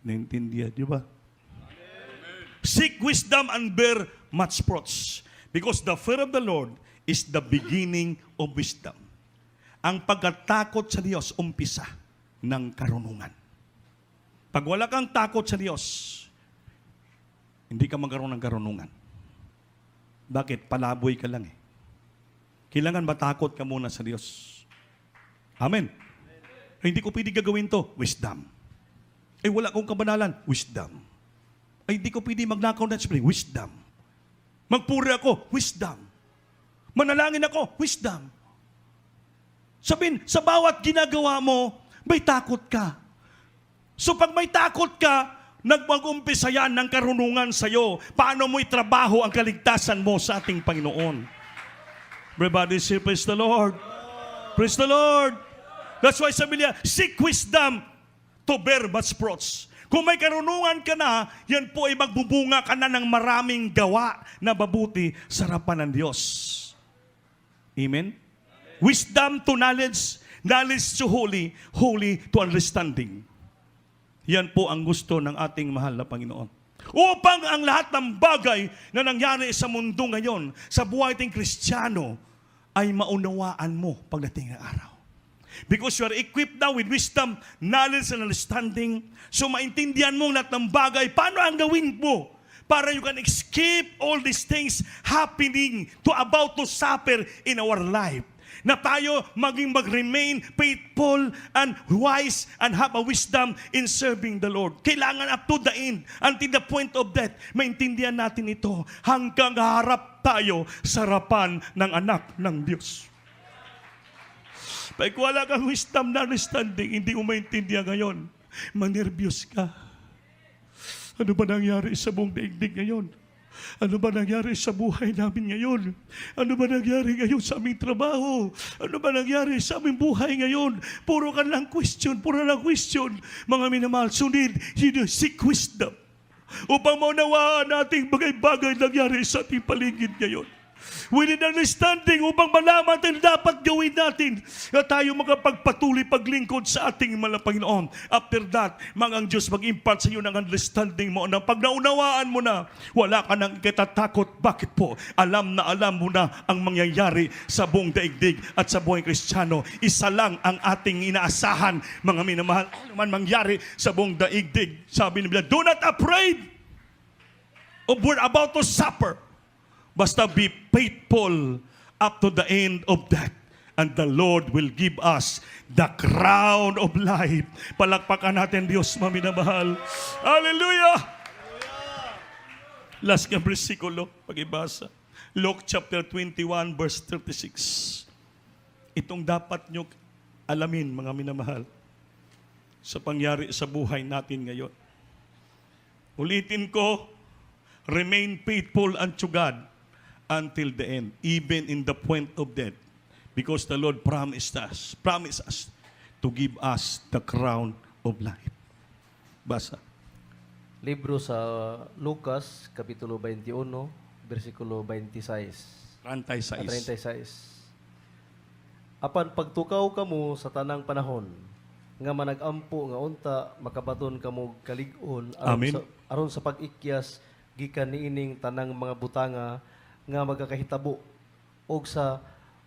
S2: Naintindihan, di ba? Seek wisdom and bear much fruits. Because the fear of the Lord is the beginning of wisdom. Ang pagkatakot sa Diyos, umpisa ng karunungan. Pag wala kang takot sa Diyos, hindi ka magkaroon ng karunungan. Bakit? Palaboy ka lang eh. Kailangan matakot ka muna sa Diyos. Amen. Ay, hindi ko pwede gagawin to. Wisdom. Ay, wala akong kabanalan. Wisdom. Ay, hindi ko pwede magnakaw na spring. Wisdom. Magpuri ako. Wisdom. Manalangin ako. Wisdom. Sabihin, sa bawat ginagawa mo, may takot ka. So pag may takot ka, nagpag-umpisa yan ng karunungan sa'yo. Paano mo itrabaho ang kaligtasan mo sa ating Panginoon? Everybody say, praise the Lord. Praise the Lord. That's why sabi niya, seek wisdom to bear much fruits. Kung may karunungan ka na, yan po ay magbubunga ka na ng maraming gawa na mabuti sa harapan ng Diyos. Amen? Wisdom to knowledge, knowledge to holy, holy to understanding. Yan po ang gusto ng ating mahal na Panginoon. Upang ang lahat ng bagay na nangyari sa mundo ngayon, sa buhay ating Kristiyano, ay maunawaan mo pagdating ng araw. Because you are equipped now with wisdom, knowledge, and understanding. So maintindihan mo lahat ng bagay. Paano ang gawin mo? Para you can escape all these things happening about to suffer in our life. Na tayo mag-remain faithful and wise and have a wisdom in serving the Lord. Kailangan up to the end, until the point of death, maintindihan natin ito hanggang harap tayo sa harapan ng anak ng Diyos. Pag wala kang wisdom na understanding, hindi mo maintindihan ngayon, manervyos ka. Ano ba nangyari sa buong daigdig ngayon? Ano ba nangyari sa buhay namin ngayon? Ano ba nangyari ngayon sa aming trabaho? Ano ba nangyari sa aming buhay ngayon? Puro ka lang question, puro lang question. Mga minamahal, sunod, seek wisdom upang maunawaan nating bagay-bagay nangyari sa ating paligid ngayon. We need understanding upang malaman natin dapat gawin natin na tayo makapagpatuloy paglingkod sa ating mahal na Panginoon. After that, ang Diyos mag-impart sa iyo ng understanding mo na pag naunawaan mo na, wala ka nang katatakot. Bakit po? Alam na alam mo na ang mangyayari sa buong daigdig at sa buhay Kristiyano. Isa lang ang ating inaasahan, mga minamahal, ano man mangyari sa buong daigdig. Sabi nila, do not afraid of we're about to suffer. Basta be faithful up to the end of that. And the Lord will give us the crown of life. Palakpakan natin Diyos, maminamahal. Hallelujah! Last na versikulo, pag-ibasa. Luke chapter 21, verse 36. Itong dapat nyo alamin, mga minamahal, sa pangyari sa buhay natin ngayon. Ulitin ko, remain faithful unto God until the end, even in the point of death, because the Lord promised us to give us the crown of life. Basa.
S3: Libro sa Lucas, Kapitulo 21, versikulo 26.
S2: 36.
S3: Apan pagtukaw kamo sa tanang panahon, nga managampo nga unta, makabaton kamo kalig-on
S2: Amen.
S3: aron sa pag-ikyas gikan niining tanang mga butanga nga magkakahitabo og sa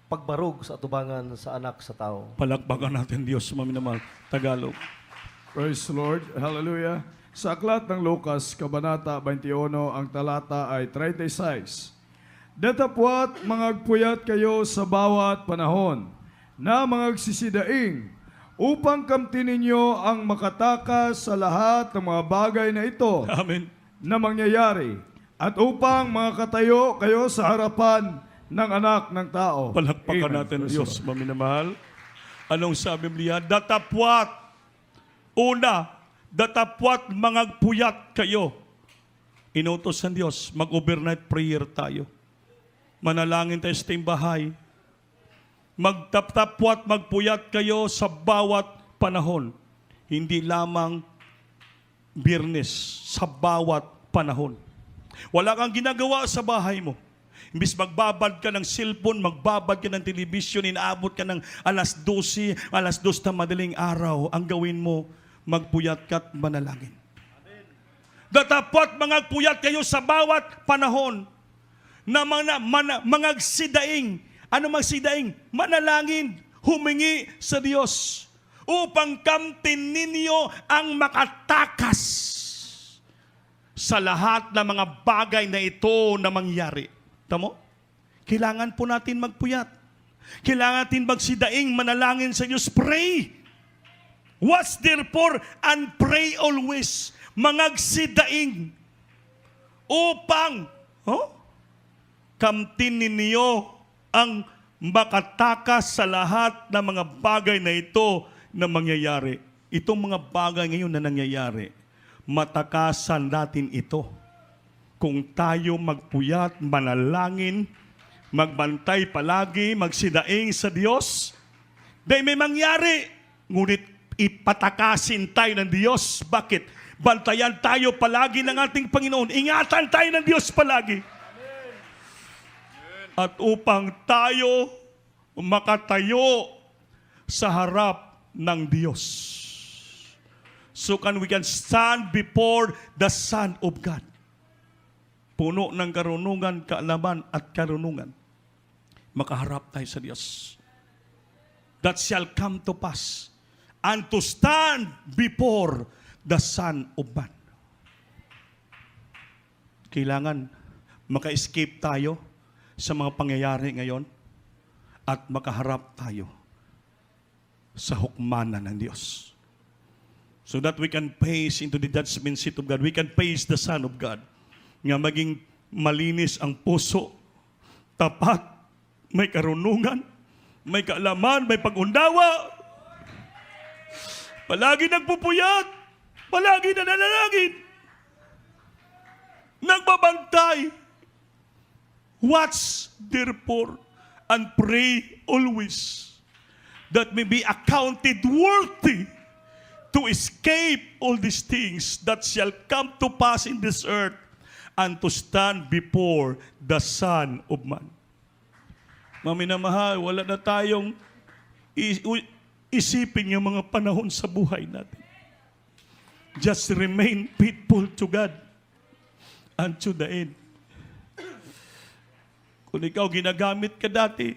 S3: pagbarog sa atubangan sa anak sa tao.
S2: Palakpakan natin Diyos, maminamahal. Tagalog.
S4: Praise the Lord. Hallelujah. Sa aklat ng Lucas, Kabanata 21, ang talata ay 36. Datapwat mangagpuyat kayo sa bawat panahon na mangagsisidaiing upang kamtin ninyo ang makatakas sa lahat ng mga bagay na ito
S2: Amen.
S4: na mangyayari at upang makatayo kayo sa harapan ng anak ng tao.
S2: Palakpakan
S4: Amen.
S2: natin
S4: Praise
S2: Diyos,
S4: the Lord.
S2: maminamahal. Anong sabi niya? Datapwat. Una, datapwat mangagpuyat kayo. inutos ng Diyos, mag-overnight prayer tayo. Manalangin tayo sa bahay. Magtaptapwat, magpuyat kayo sa bawat panahon. Hindi lamang Biyernes, sa bawat panahon. Wala kang ginagawa sa bahay mo. Imbis magbabad ka ng cellphone, magbabad ka ng television, inaabot ka ng alas 12 na madaling araw, ang gawin mo, magpuyat ka at manalangin. Datapot mangagpuyat kayo sa bawat panahon na mga sidaing. Ano magsidaing? Manalangin, humingi sa Diyos upang kamtin ninyo ang makatakas sa lahat ng mga bagay na ito na mangyari. Tamo? Kailangan po natin magpuyat. Kailangan natin magsidaing, manalangin sa Diyos. Pray! Watch therefore and pray always. Mangagsidaing upang kamtin ninyo ang makatakas sa lahat ng mga bagay na ito na mangyayari. Itong mga bagay ngayon na nangyayari, matakasan natin ito. Kung tayo magpuyat, manalangin, magbantay palagi, magsidaing sa Diyos, dahil may mangyari, ngunit ipatakasin tayo ng Diyos. Bakit? Bantayan tayo palagi ng ating Panginoon. Ingatan tayo ng Diyos palagi. At upang tayo makatayo sa harap ng Diyos. So we can stand before the Son of God. Puno ng karunungan, kaalaman at karunungan. Makaharap tayo sa Diyos. That shall come to pass. And to stand before the Son of Man. Kailangan maka-escape tayo sa mga pangyayari ngayon at makaharap tayo sa hukmanan ng Diyos. So that we can face into the judgment seat of God. We can face the Son of God. Nga maging malinis ang puso, tapat, may karunungan, may kaalaman, may pag-undawa, palagi nagpupuyat, palagi nananalangin, nagbabantay. Watch therefore and pray always, that may be accounted worthy to escape all these things that shall come to pass in this earth, and to stand before the Son of Man. Maminamahal, wala na tayong isipin yung mga panahon sa buhay natin. Just remain faithful to God unto the end. Kung ikaw ginagamit ka dati,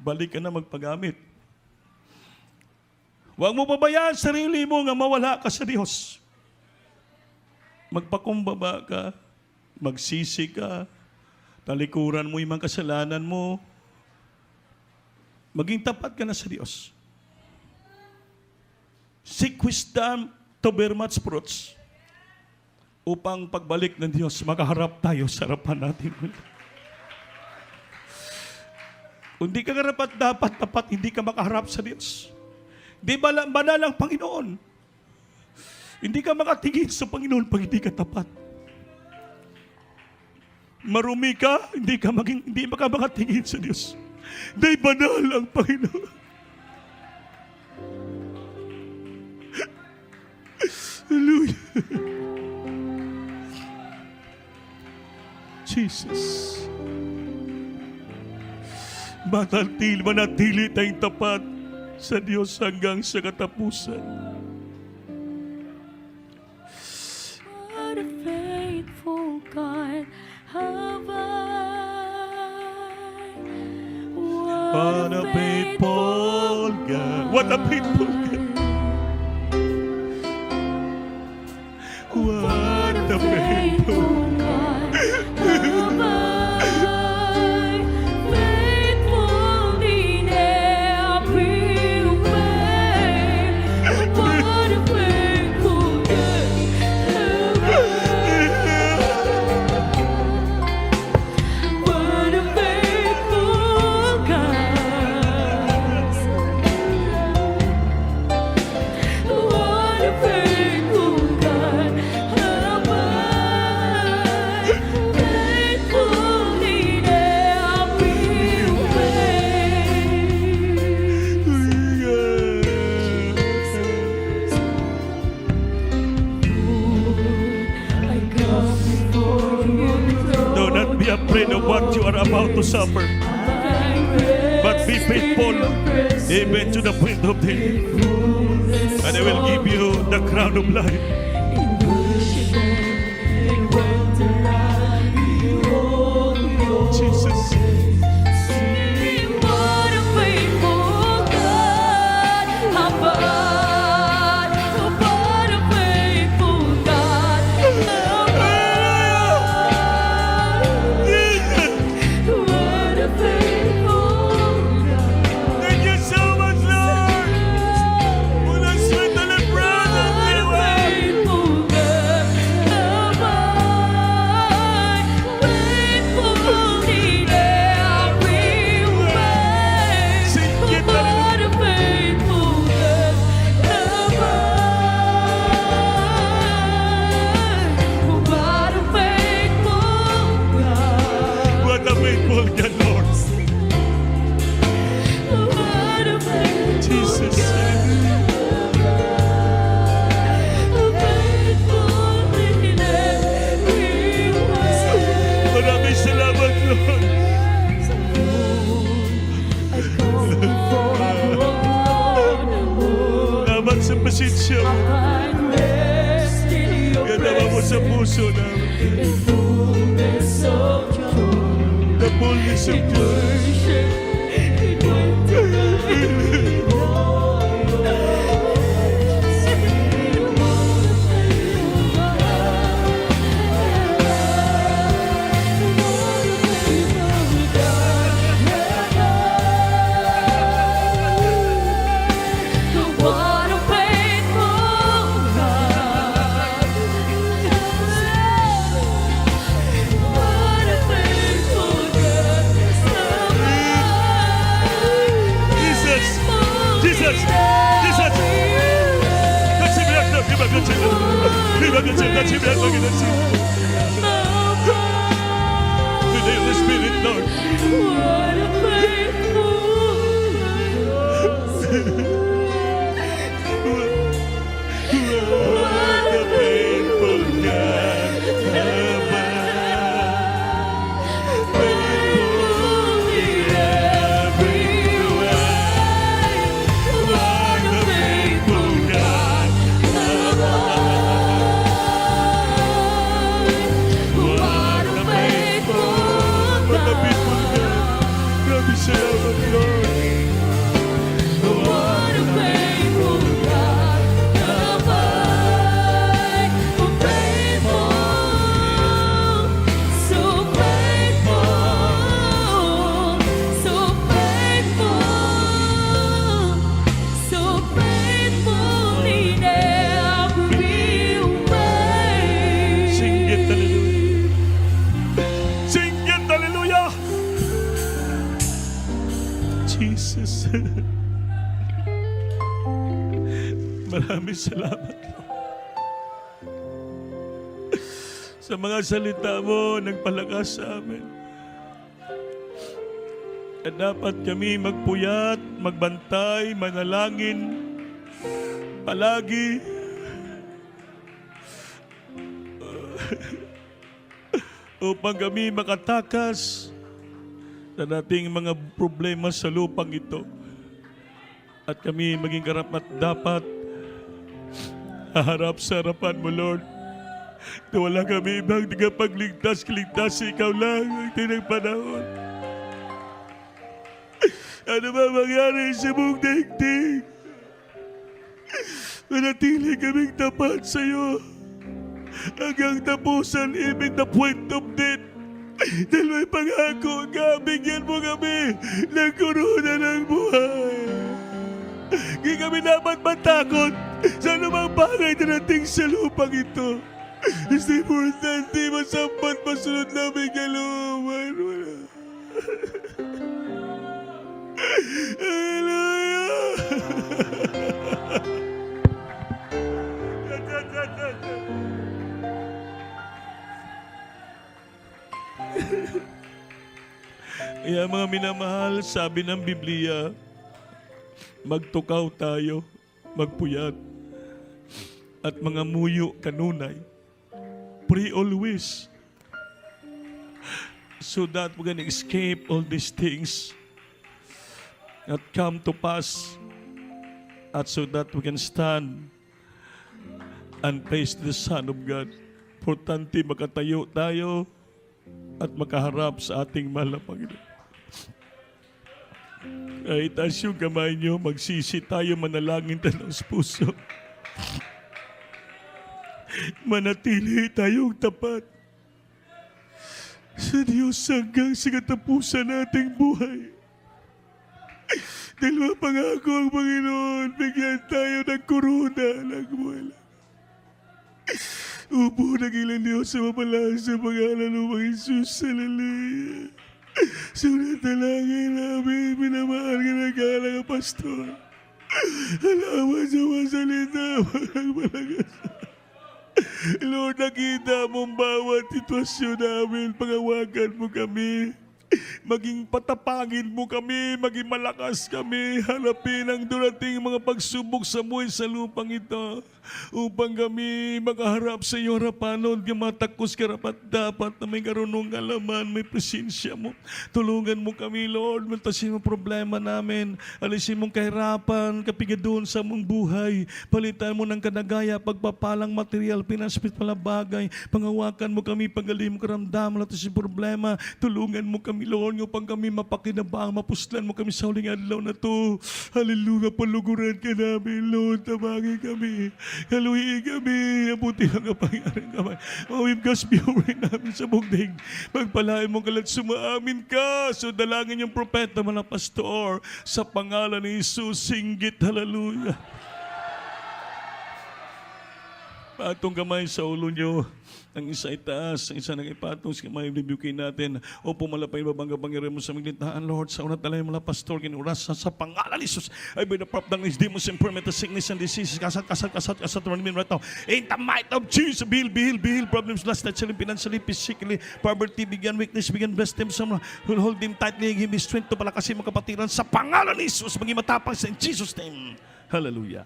S2: balik ka na magpagamit. Huwag mo pabayaan sarili mo nga mawala ka sa Diyos. Magpakumbaba ka, magsisi ka, talikuran mo yung mga kasalanan mo, maging tapat ka na sa Diyos. Seek wisdom to bear much fruits upang pagbalik ng Diyos, makaharap tayo sa harapan natin. Kung di ka karapat dapat, tapat, hindi ka makaharap sa Diyos. Di banal ang Panginoon. Hindi ka makatingin sa Panginoon pag hindi ka tapat. Marumi ka, hindi ka makatingin sa Diyos. Dahil banal ang Panginoon. Hallelujah. Jesus. Manatili tayong tapat sa Diyos hanggang sa katapusan.
S6: What a faithful God have I.
S2: What a faithful God. What a faithful God. What a faithful
S6: God have I. Faithful in every way. What a faithful God have I. What a faithful God. What a faithful God have I.
S2: be afraid of what you are about to suffer, but be faithful even to the point of death. And I will give you the crown of life. Jesus.
S6: What a faithful God, what a faithful God, what a faithful God.
S2: Thank you so much, Lord. What a sweet little brother you are. What a faithful God, Lord. Jesus. Maraming salamat, Lord. Salamat sa pasensya mo. Ganawa mo sa puso namin. The fullness of joy.
S6: What a faithful God. What a faithful God.
S2: Jesus! Jesus! Jesus! Touch him right now. Give a good check. Give a good check. Touch him right now. Give a good check. Today, Holy Spirit, Lord.
S6: What a faithful
S2: What a faithful God. Faithful in every way. What a faithful God. What a faithful God. Grabe salamat, Lord.
S6: What a faithful God, faithful, so faithful, so faithful, so faithful in every way.
S2: Sing it, hallelujah. Sing it, hallelujah. Jesus. Maraming salamat, Lord. Sa mga salita mo, nagpalakas sa amin. At dapat kami magpuyat, magbantay, manalangin, palagi. Upang kami makatakas sa dating mga problema sa lupang ito. At kami maging karapat dapat haharap sa harapan mo, Lord. Na wala kami ibang tagapagligtas, ligtas ikaw lang ang tinang panahon. Ano ba mangyari sa buong daigdig? Manatili kaming tapat sa iyo hanggang tapusan, even the point of death. Dahil may pangako ka, bigyan mo kami ng korona ng buhay. Hindi kami dapat matakot sa anumang bagay na nating sa lupang ito. Basta importante, masampat, masunod namin kalooban. Kaya mga minamahal, sabi ng Biblia, magtukaw tayo, magpuyat, at mga muyo kanunay. Pray always. so that we can escape all these things that come to pass, at so that we can stand and face the Son of God. Importante makatayo tayo at makaharap sa ating mahal na Panginoon. Kahit taas yung kamay nyo, magsisi tayo, manalangin tayo sa puso. Manatili tayong tapat sa Diyos hanggang sa katapusan nating buhay. Dahil mapangako ang Panginoon, bigyan tayo ng korona ng buhay. Upo ng ilang Diyos sa mapalang sa pangalan ng Panginoon Jesus. Hallelujah. Sunod na langin namin, pinamahal ka ng kalang pastor. Alaman sa mga salita, malakas. Lord, nakita mong bawat sitwasyon namin, pangawagan mo kami. Maging patapangin mo kami, maging malakas kami, harapin ang durating mga pagsubok sa buhay sa lupang ito upang kami makaharap sa iyo harapan, Lord, matakos karapat dapat na may karunong alaman, may presensya mo. Tulungan mo kami, Lord, matasin mo problema namin, alisin mong kahirapan, kapigadon sa mong buhay, palitan mo ng kanagaya, pagpapalang material, pinaspit pala bagay, pangawakan mo kami, pagaling mo karamdaman, lahat sa problema, tulungan mo kami, Lord, upang kami mapakinabang, mapuslan mo kami sa huling adlaw na to. Hallelujah, paluguran ka namin, Lord, tabangin kami. Haluin kami, abuti ang kapangyarihan kamay. Mawibgas biyurin namin sa bugding. Pagpalain mo kalat, sumaamin ka. So dalangin yung propeta, mga pastor, sa pangalan ni Jesus, singgit, hallelujah. Patong kamay sa ulo nyo. Ang isa itaas, ang isa nang ipatong sa kamay, rebukin natin. O pumalapay babangga pangyarihan mo sa miglitaan, Lord, sa unat talay mga pastor, kinurasa sa pangalan ni Jesus. I bind the problem of demons, infirmity, sickness, and diseases. Kasat, running right now. In the might of Jesus, be healed. Problems last night, financially, physically, poverty, bigyan weakness, bigyan bless them. Some will hold them tightly, give me strength to palakasin mga kapatiran sa pangalan ni Jesus. Maging matapang sa in Jesus' name. Hallelujah.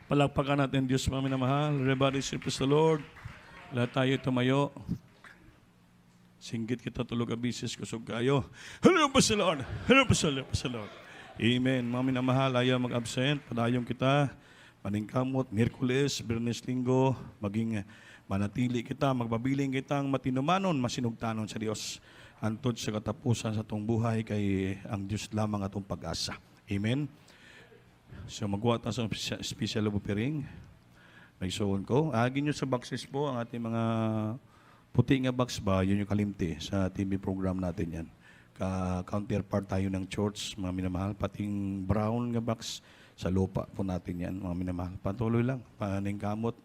S2: Palakpakan natin, Diyos mami na mahal. Everybody, praise the Lord. Lahat tayo tumayo. Singgit kita tulog abisis, kusog kayo. Hello, praise the Lord. Hello, praise the Lord. Amen. Mami na mahal, ayaw mag-absent. Padayong kita. Paningkamot, Miyerkules, Biyernes, Linggo. Maging manatili kita, magbabiling kitang matinumanon, masinugtanon sa Diyos. Antod sa katapusan sa itong buhay kay ang Diyos lamang atong pag-asa. Amen. So magwa tayo sa special offering. May suon ko. Agin nyo sa boxes po ang ating mga puti nga box ba, yun yung kalimti sa TV program natin yan. Counterpart tayo ng church, mga minamahal. Pating brown nga box sa lupa po natin yan, mga minamahal. Patuloy lang, paning kamot,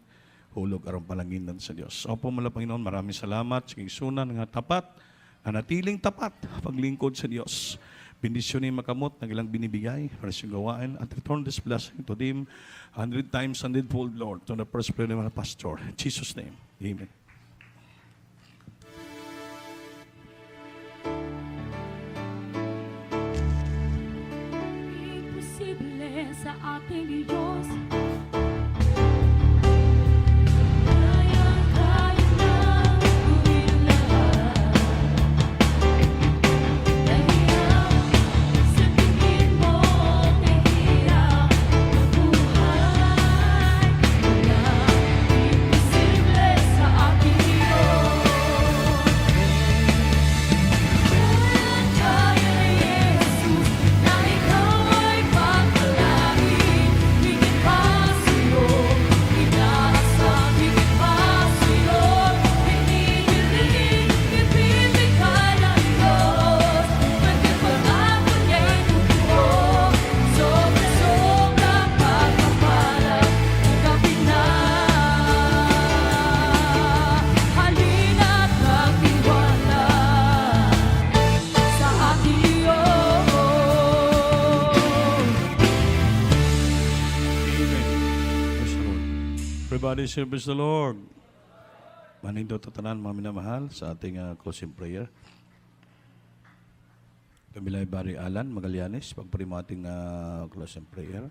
S2: hulog arang palanginan sa Diyos. Opo mula Panginoon, maraming salamat sa sunan nga tapat, natiling tapat, paglingkod sa Diyos. Bendisyon ni makamot ng ilang binibigay para sa gawain at return this blessing to them 100 times 100-fold, Lord, to the first prayer ng pastor. In Jesus' name, amen.
S6: Imposible sa ating Diyos.
S2: Everybody service the Lord. Manindo tatanan mga minamahal sa ating closing prayer. Kamilay Barry Alan Magallanes, pagpari mo ating closing prayer.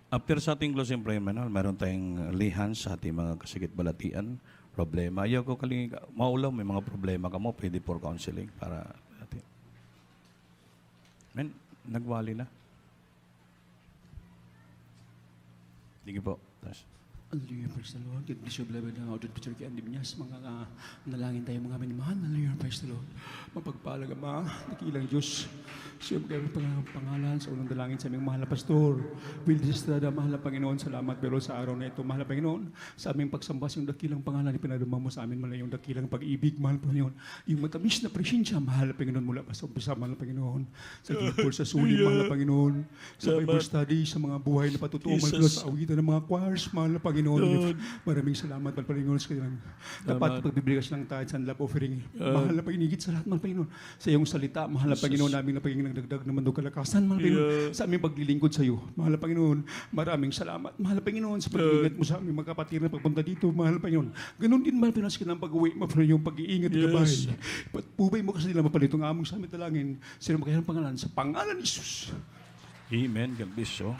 S2: After sa ating closing prayer, Manol, meron tayong lihan sa ating mga kasigit balatian, problema. Ayaw ko kaling maulaw, may mga problema ka mo, pwede for counseling para atin. Men, nagwali na. Sige po. Tas.
S7: Hallelujah, praise the Lord. God bless you, beloved na Audrey Picture kay Andy Binyas. Mga nalangin tayo mga minimahal. Hallelujah, praise the Lord. Mapagpalag Ama, nakilang Diyos. Siya magkayong pangalan sa unang dalangin sa aming mahal na pastor. Will Estrada, mahal na Panginoon, salamat pero sa araw na ito, mahal na Panginoon, sa aming pagsambas yung dakilang pangalan, ipinaduma mo sa amin, mahal yung dakilang pag-ibig, mahal na Panginoon. Yung matamis na presensya, mahal na Panginoon, mula pa sa umpisa, mahal na Panginoon. Sa gipol, sa sulit, mahal na Panginoon. Sa Bible study, sa mga buhay na patutuo, mahal na sa awitan ng mga choirs, mahal na Panginoon. Maraming salamat, mahal na Panginoon, sa kanilang dapat pagbibigas ng tithes and love offering. Mahal na Panginoon, sa lahat, mahal na Panginoon. Sa iyong salita, mahal na Panginoon, namin na Panginoon, nagdagdag naman doon kalakasan, mahal na Panginoon, sa aming paglilingkod sa iyo. Mahal na Panginoon, maraming salamat. Mahal na Panginoon, sa pag-iingat mo sa aming mga kapatid na pagpunta dito, mahal na Panginoon. Ganon din, mahal na Panginoon, sa kanilang pag-uwi, mahal na yung pag-iingat at gabay. Pubay mo kasi nila mapalitong among sa aming talangin, sila magkayang pangalan, sa pangalan ni Jesus.
S2: Amen. God bless you.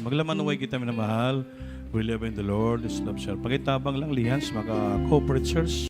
S2: Maglaman away kita minamahal. We live in the Lord. Stop, sir. Pakitabang lang lihan sa mga corporate church.